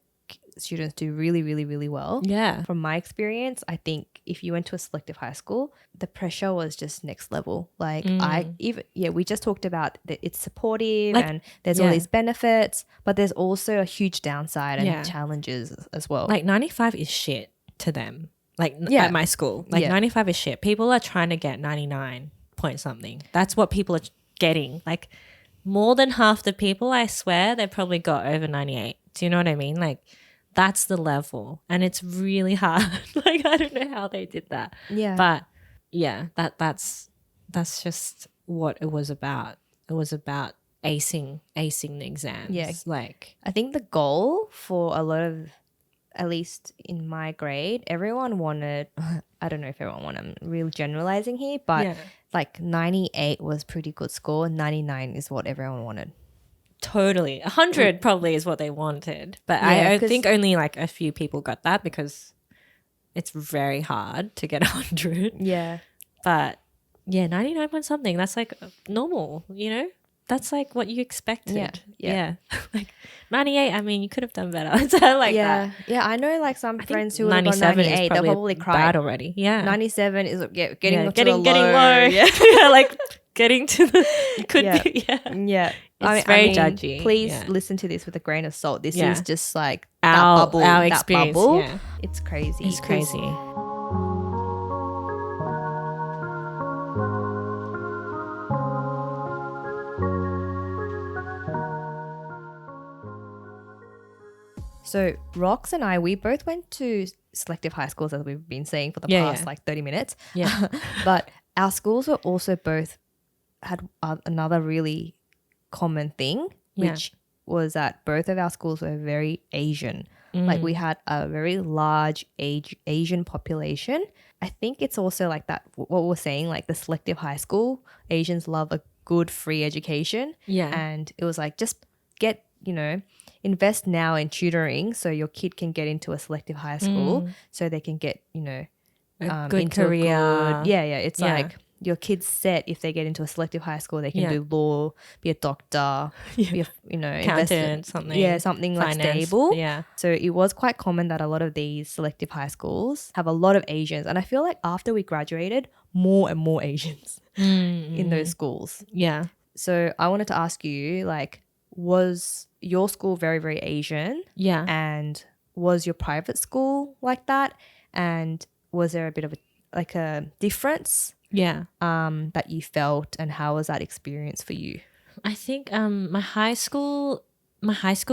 students do really, really, really well.
Yeah.
From my experience, I think if you went to a selective high school, the pressure was just next level. Like we just talked about that it's supportive
Like,
and there's all
yeah.
these benefits, but there's also a huge downside and
Yeah.
challenges as well.
Like 95 is shit to them. Like
Yeah.
at my school, like
Yeah.
95 is shit. People are trying to get 99 point something. That's what people are getting. Like more than half the people, I swear, they probably got over 98. Do you know what I mean? Like that's the level, and it's really hard. Like I don't know how they did that.
Yeah.
But yeah, that's just what it was about. It was about acing the exams.
Yeah.
Like
I think the goal for a lot of, at least in my grade, everyone wanted, I don't know if everyone wanted, I'm really generalizing here, but
yeah.
like 98 was pretty good score. 99 is what everyone wanted.
Totally. 100 probably is what they wanted. But
Yeah,
I
'cause-
think only like a few people got that because it's very hard to get 100.
Yeah.
But yeah, 99 point something. That's like normal, you know? That's like what you expected.
Yeah, yeah.
Like 98, I mean, you could have done better. It's like
yeah.
that.
Yeah, I know like some
I think
friends who would have got
97 is
98, they'll probably cry.
bad already. Yeah.
97 is getting
Yeah,
to
getting
the low.
low.
Yeah.
Yeah, like getting to the could
Yeah.
be yeah.
Yeah.
It's very judgy.
Please
Yeah.
listen to this with a grain of salt. This
Yeah.
is just like
Our-
that bubble.
our
that
experience,
bubble.
yeah.
It's crazy.
It's
'cause-
crazy.
So Rox and I, we both went to selective high schools, as we've been saying for the
Yeah,
past
yeah.
like 30 minutes.
Yeah.
But our schools were also both had another really common thing,
Yeah.
which was that both of our schools were very Asian. Like we had a very large Asian population. I think it's also like that, what we're saying, like the selective high school, Asians love a good free education.
Yeah.
And it was like, just get, invest now in tutoring so your kid can get into a selective high school so they can get,
A good
into
career.
It's
Yeah.
like your kid's set if they get into a selective high school, they can
Yeah.
do law, be a doctor, be a, invest
Accountant, something.
Yeah, something like
Finance.
stable.
Yeah.
So it was quite common that a lot of these selective high schools have a lot of Asians. And I feel like after we graduated, more and more Asians in those schools.
Yeah.
So I wanted to ask you, like, was your school very, very Asian?
Yeah.
And was your private school like that? And was there a bit of a difference
Yeah.
that you felt, and how was that experience for you?
I think my high school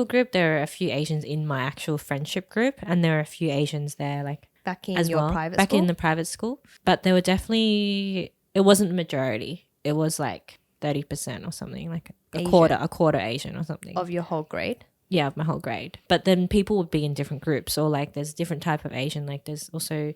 group, there are a few Asians in my actual friendship group, and there are a few Asians there like
Back in
as
your
well.
private
Back
school?
in the private school. But there were definitely, it wasn't the majority. It was like 30% or something, like a
Asian.
quarter Asian or something.
Of your whole grade?
Yeah, of my whole grade. But then people would be in different groups, or like there's different type of Asian, like there's also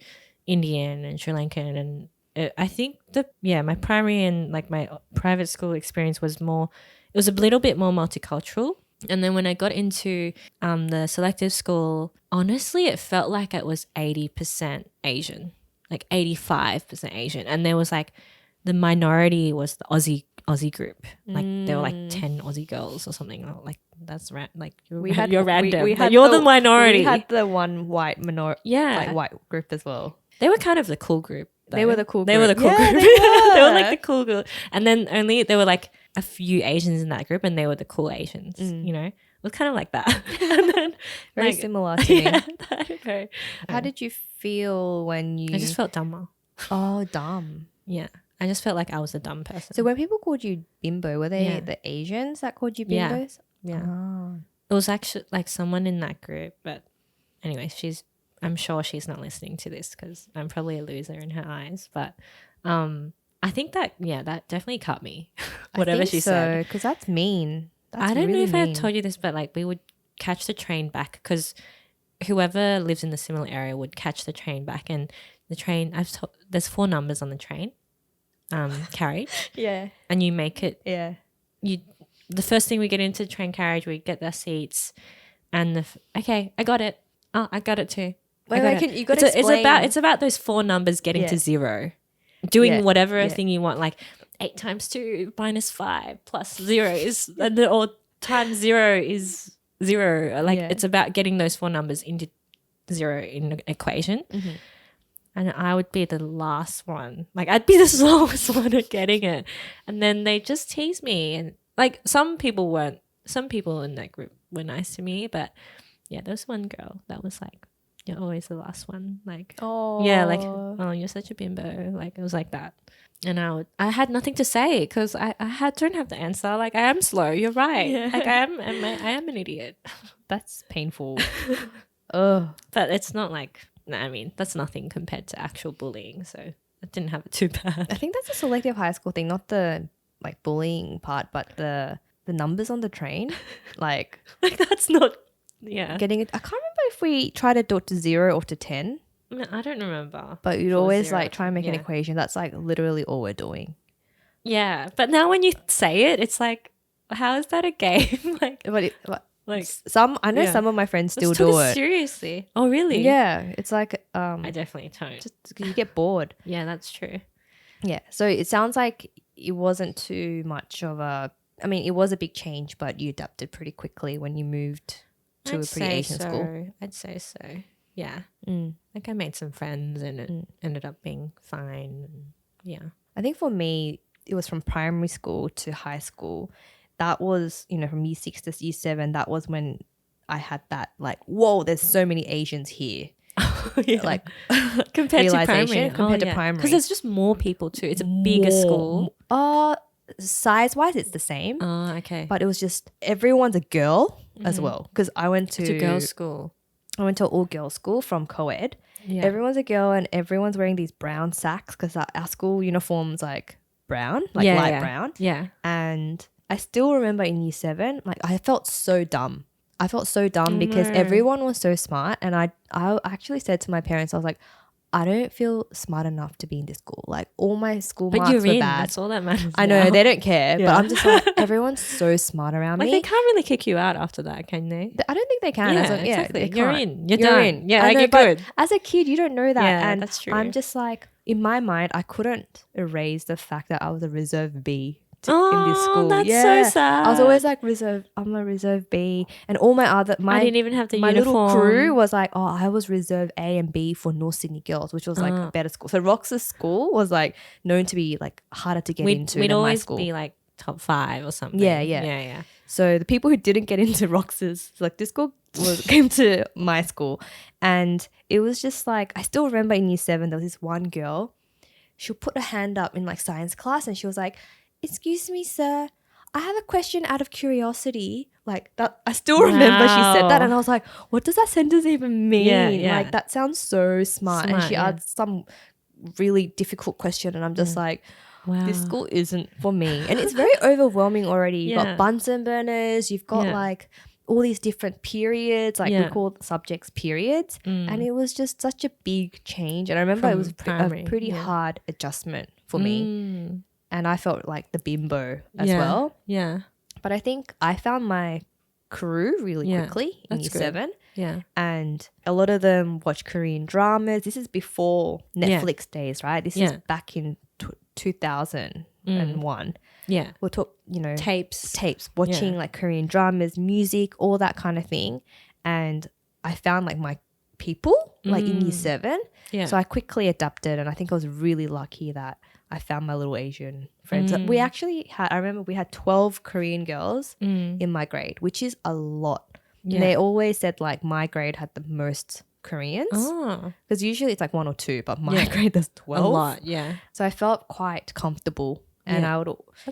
Indian and Sri Lankan, and I think my primary and like my private school experience was more, it was a little bit more multicultural. And then when I got into the selective school, honestly, it felt like it was 80% Asian, like 85% Asian. And there was like, the minority was the Aussie group. Like there were like 10 Aussie girls or something. Like that's like you're random.
We
Like, you're the minority.
We had the one white
Yeah.
like white group as well.
They were kind of the cool group.
They
though.
were the cool
They were the
group.
cool
Yeah,
group.
they
They were
were.
like the cool group. And then there were like a few Asians in that group, and they were the cool Asians, you know? It was kind of like that. And then,
Very
like,
similar to me.
Yeah, I don't know.
How did you feel when you...
I just felt dumber.
Oh, dumb.
Yeah. I just felt like I was a dumb person.
So when people called you bimbo, were they
Yeah.
the Asians that called you
Yeah.
bimbos?
yeah.
Oh.
It was actually like someone in that group, but anyway, I'm sure she's not listening to this because I'm probably a loser in her eyes. But I think that definitely cut me. Whatever she said.
Because that's mean. That's
I don't know
really
if I
mean.
have told you this, but like we would catch the train back because whoever lives in the similar area would catch the train back, and the train, there's 4 numbers on the train carriage,
Yeah.
and you make it.
Yeah.
The first thing we get into the train carriage, we get their seats, and okay, I got it. Oh, I got it too.
Wait, you got to explain.
It's about those 4 numbers getting to 0, doing whatever thing you want, like 8 times 2 minus 5 plus 0 is, or times 0 is 0. Like it's about getting those 4 numbers into 0 in an equation.
Mm-hmm.
And I would be the last one. Like I'd be the slowest one at getting it, and then they just tease me. And like some people weren't. Some people in that group were nice to me, but yeah, there was one girl that was like, "You're always the last one." Like, yeah, like, "Oh, you're such a bimbo." Like it was like that, and I had nothing to say because I don't have the answer. Like I am slow. You're right.
Yeah.
Like I am an idiot.
That's painful. Ugh.
But it's not like. I mean, that's nothing compared to actual bullying, so I didn't have it too bad.
I think that's a selective high school thing, not the like bullying part, but the numbers on the train. Like
that's not, yeah.
Getting it. I can't remember if we tried to do it to 0 or to 10.
I don't remember.
But you'd always like try and make an equation. That's like literally all we're doing.
Yeah, but now when you say it, it's like, how is that a game?
Like some of my friends still do it
seriously. Oh really?
Yeah, it's like
I definitely don't.
just 'cause you get bored.
Yeah, that's true.
Yeah, so it sounds like it wasn't too much of a. I mean, it was a big change, but you adapted pretty quickly when you moved to a pretty Asian school.
I'd say so. Yeah. Like I made some friends and it ended up being fine. Yeah.
I think for me, it was from primary school to high school. That was, from year 6 to year 7, that was when I had that like, whoa, there's so many Asians here. Like
compared to primary.
Because
there's just more people too. It's a bigger school.
Size-wise, it's the same.
Oh, okay.
But it was just everyone's a girl as well. Because I went to
girls' school.
I went to an all-girls school from co-ed.
Yeah.
Everyone's a girl and everyone's wearing these brown sacks because our school uniform's like brown, like light brown.
Yeah.
And I still remember in year 7, like I felt so dumb. Because everyone was so smart. And I actually said to my parents, I was like, I don't feel smart enough to be in this school. Like all my school marks were bad.
That's all that matters.
I know, they don't care. But I'm just like, everyone's so smart around me.
They can't really kick you out after that, can they?
I don't think they can.
Yeah, exactly.
You're
in. You're done. Yeah,
I know,
good.
As a kid, you don't know that.
Yeah,
and
that's true.
I'm just like, in my mind, I couldn't erase the fact that I was a reserve B.
In
this school.
That's so sad.
I was always like I'm a reserve B, and all I didn't even have my
uniform.
Little crew was like, oh, I was reserve A and B for North Sydney Girls, which was like a better school. So Rox's school was like known to be like harder to get into
we'd
than
always
my school.
be like top 5 or something.
Yeah. So the people who didn't get into Rox's, like this school came to my school, and it was just like, I still remember in year 7 there was this one girl. She'll put her hand up in like science class, and she was like, "Excuse me, sir, I have a question out of curiosity." Like that, I still remember she said that, and I was like, "What does that sentence even mean?"
Yeah.
Like that sounds so smart. And she asked some really difficult question, and I'm just like, wow, this school isn't for me. And it's very overwhelming already. You've got Bunsen burners, you've got like all these different periods, like we call the subjects periods. And it was just such a big change. And I remember it was a pretty hard adjustment for me. And I felt like the bimbo as well.
Yeah.
But I think I found my crew really quickly in year 7.
Yeah.
And a lot of them watch Korean dramas. This is before Netflix days, right? This is back in 2001.
Yeah.
We'll talk,
tapes,
watching like Korean dramas, music, all that kind of thing. And I found like my people like in year 7. Yeah. So I quickly adapted, and I think I was really lucky that I found my little Asian friends. We actually I remember we had 12 Korean girls in my grade, which is a lot. Yeah. And they always said like my grade had the most Koreans. Because usually it's like 1 or 2, but my grade there's 12.
A lot, yeah.
So I felt quite comfortable. And I would,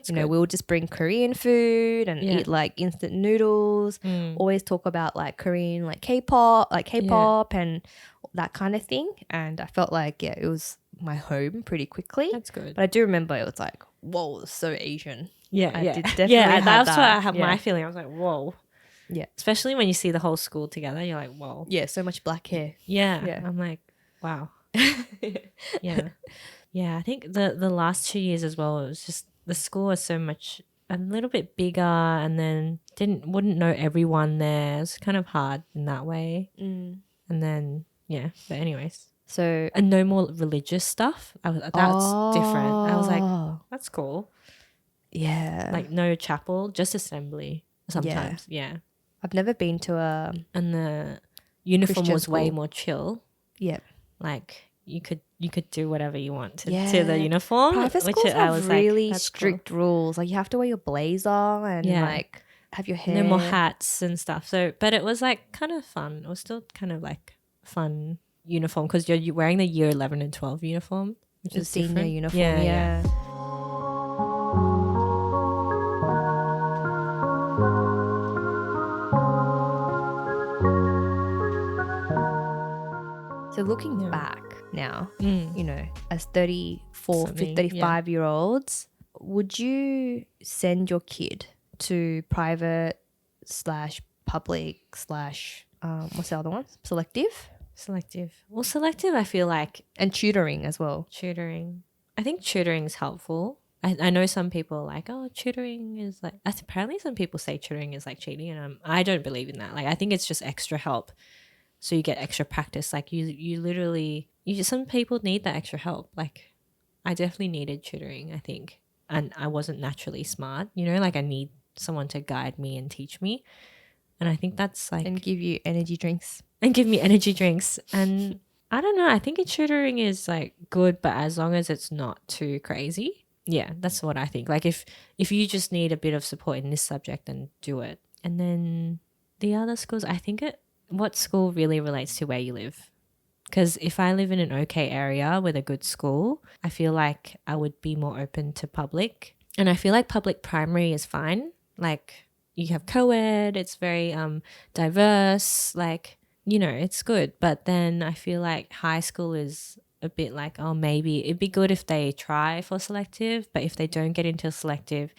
we would just bring Korean food and eat like instant noodles. Always talk about like Korean, like K-pop and that kind of thing. And I felt like, it was my home pretty quickly.
That's good.
But I do remember it was like, whoa, so Asian.
Yeah,
I did definitely have
that's
that.
why I have my feeling. I was like, whoa.
Yeah.
Especially when you see the whole school together, you're like, whoa.
Yeah, so much black hair.
Yeah.
Yeah.
I'm like, wow. Yeah. Yeah. I think the last 2 years as well, it was just the school was so much a little bit bigger, and then wouldn't know everyone there. It's kind of hard in that way. And then but anyways.
So
And no more religious stuff. That's different. I was like, that's cool.
yeah.
Like no chapel, just assembly sometimes. Yeah.
I've never been to a
And the uniform
Christian
was way
school.
more chill.
yeah.
Like you could do whatever you want to
Yeah.
the uniform.
Private
which
schools
I
have
was
really
like, that's
strict rules. Like you have to wear your blazer and
Yeah.
like have your hair.
No more hats and stuff. So, but it was like kind of fun. It was still kind of like fun uniform because you're wearing the year 11 and 12 uniform, which
The
is
senior
different.
uniform.
Yeah,
Yeah. So looking back now, you know, as 34,
Something,
35-year-olds, would you send your kid to private / public / what's the other one? Selective?
Selective. Well, selective, I feel like
And tutoring as well.
tutoring. I think tutoring is helpful. I know some people are like, oh, tutoring is like, apparently some people say tutoring is like cheating, and I don't believe in that. Like, I think it's just extra help. So you get extra practice. Like you literally, some people need that extra help. Like I definitely needed tutoring, I think. And I wasn't naturally smart, you know, like I need someone to guide me and teach me. And I think that's like,
And give you energy drinks.
and give me energy drinks. And I don't know, I think tutoring is like good, but as long as it's not too crazy. Yeah, that's what I think. Like if you just need a bit of support in this subject, then do it. And then the other schools, I think what school really relates to where you live. Because if I live in an okay area with a good school, I feel like I would be more open to public. And I feel like public primary is fine. Like you have co-ed, it's very diverse, like, you know, it's good. But then I feel like high school is a bit like, oh, maybe it'd be good if they try for selective, but if they don't get into selective,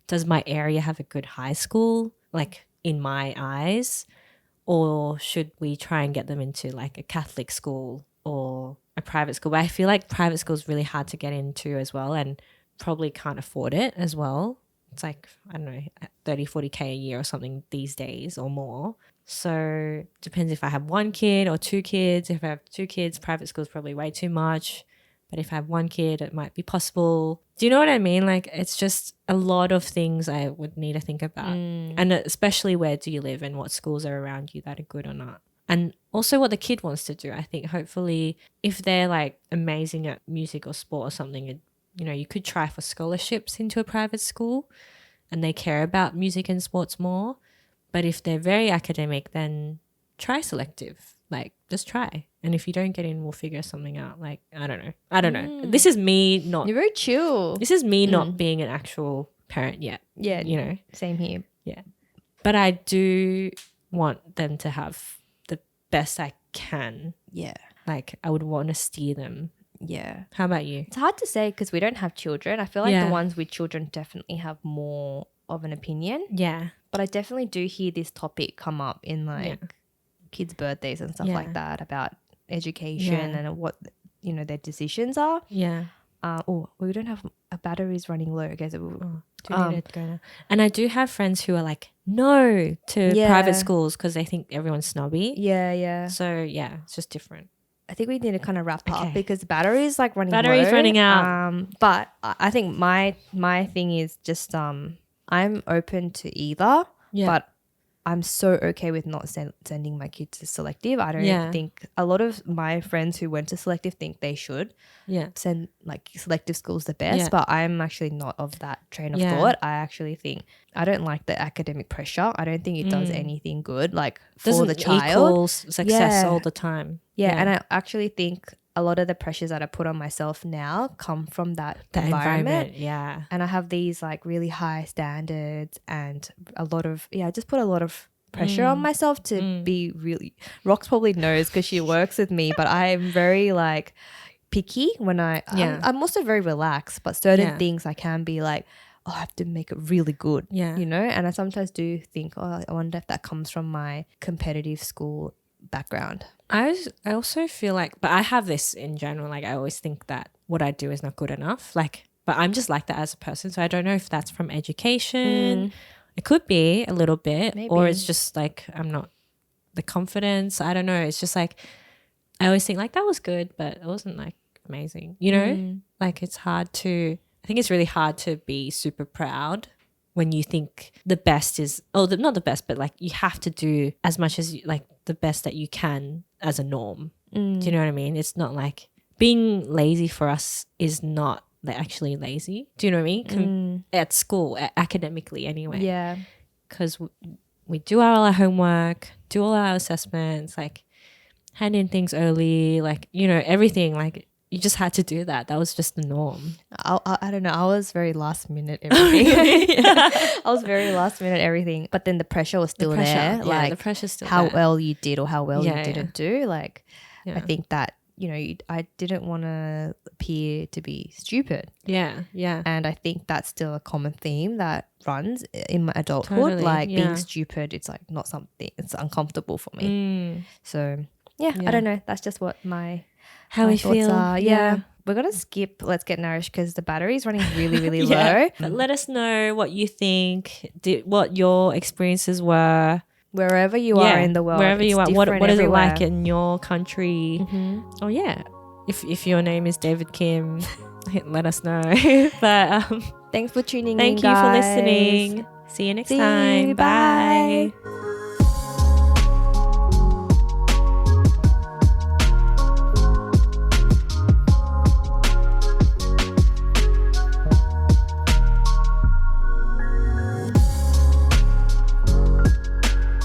does my area have a good high school, like in my eyes? Or should we try and get them into like a Catholic school or a private school? But I feel like private school is really hard to get into as well, and probably can't afford it as well. It's like, I don't know, 30, 40K a year or something these days or more. So depends if I have one kid or two kids. If I have two kids, private school is probably way too much. But if I have one kid, it might be possible. Do you know what I mean? Like it's just a lot of things I would need to think about. And especially where do you live and what schools are around you that are good or not. And also what the kid wants to do. I think hopefully if they're like amazing at music or sport or something, you know, you could try for scholarships into a private school and they care about music and sports more. But if they're very academic, then try selective. Like just try. And if you don't get in, we'll figure something out. Like, I don't know. This is me not...
You're very chill.
This is me not being an actual parent yet.
Yeah.
You know?
Same here.
Yeah. But I do want them to have the best I can.
Yeah.
Like I would want to steer them.
Yeah.
How about you?
It's hard to say because we don't have children. I feel like
Yeah.
the ones with children definitely have more of an opinion.
Yeah.
But I definitely do hear this topic come up in like kids' birthdays and stuff like that about education and what, you know, their decisions are.
Yeah.
We don't have a batteries running low. Okay, so
Do need to go now. And I do have friends who are like, no to private schools because they think everyone's snobby.
yeah.
So yeah, it's just different.
I think we need to kind of wrap up
Okay.
because the battery's like running
Battery's
low.
running out.
But I think my thing is just I'm open to either.
Yeah.
But I'm so okay with not sending my kids to selective. I don't think a lot of my friends who went to selective think they should send like selective schools the best.
Yeah.
But I'm actually not of that train of thought. I actually think I don't like the academic pressure. I don't think it does anything good like for
Doesn't
the child.
equal success all the time.
Yeah, and I actually think a lot of the pressures that I put on myself now come from that environment.
Yeah.
And I have these like really high standards and a lot of, I just put a lot of pressure on myself to be really, Rox probably knows because she works with me, but I am very like picky when I'm also very relaxed, but certain things I can be like, oh, I have to make it really good.
Yeah.
You know, and I sometimes do think, oh, I wonder if that comes from my competitive school background.
I also feel like, but I have this in general, like I always think that what I do is not good enough. Like, but I'm just like that as a person. So I don't know if that's from education. It could be a little bit,
Maybe.
or it's just like I'm not the confidence. I don't know. It's just like I always think like that was good, but it wasn't like amazing. You know, like it's hard to. I think it's really hard to be super proud when you think the best is, not the best, but like you have to do as much as like the best that you can as a norm. Do you know what I mean? It's not like being lazy for us is not like actually lazy. Do you know what I mean? At school, academically anyway.
Yeah.
Because we do all our homework, do all our assessments, like hand in things early, like, you know, everything. Like you just had to do that. That was just the norm.
I don't know. I was very last minute everything. I was very last minute everything. But then the pressure was still there.
Yeah,
like
the pressure's still
how
there.
well you did or how well
Yeah,
you didn't do. Like
Yeah.
I think that, you know, I didn't want to appear to be stupid.
Yeah, yeah.
And I think that's still a common theme that runs in my adulthood.
Totally,
like
yeah.
being stupid, it's like not something, it's uncomfortable for me. So yeah, I don't know. That's just what my
we
thoughts
feel.
are.
Yeah.
We're going to skip Let's Get Nourished because the battery's running really, really
Yeah.
low.
But let us know what you think, what your experiences were.
Wherever you are in the world.
Wherever you
it's
are. What
different
is it like
everywhere.
in your country? Oh, yeah. If your name is David Kim, let us know. But
Thanks for tuning in,
thank you for
guys.
listening. See you next
See you.
time.
Bye.
Bye.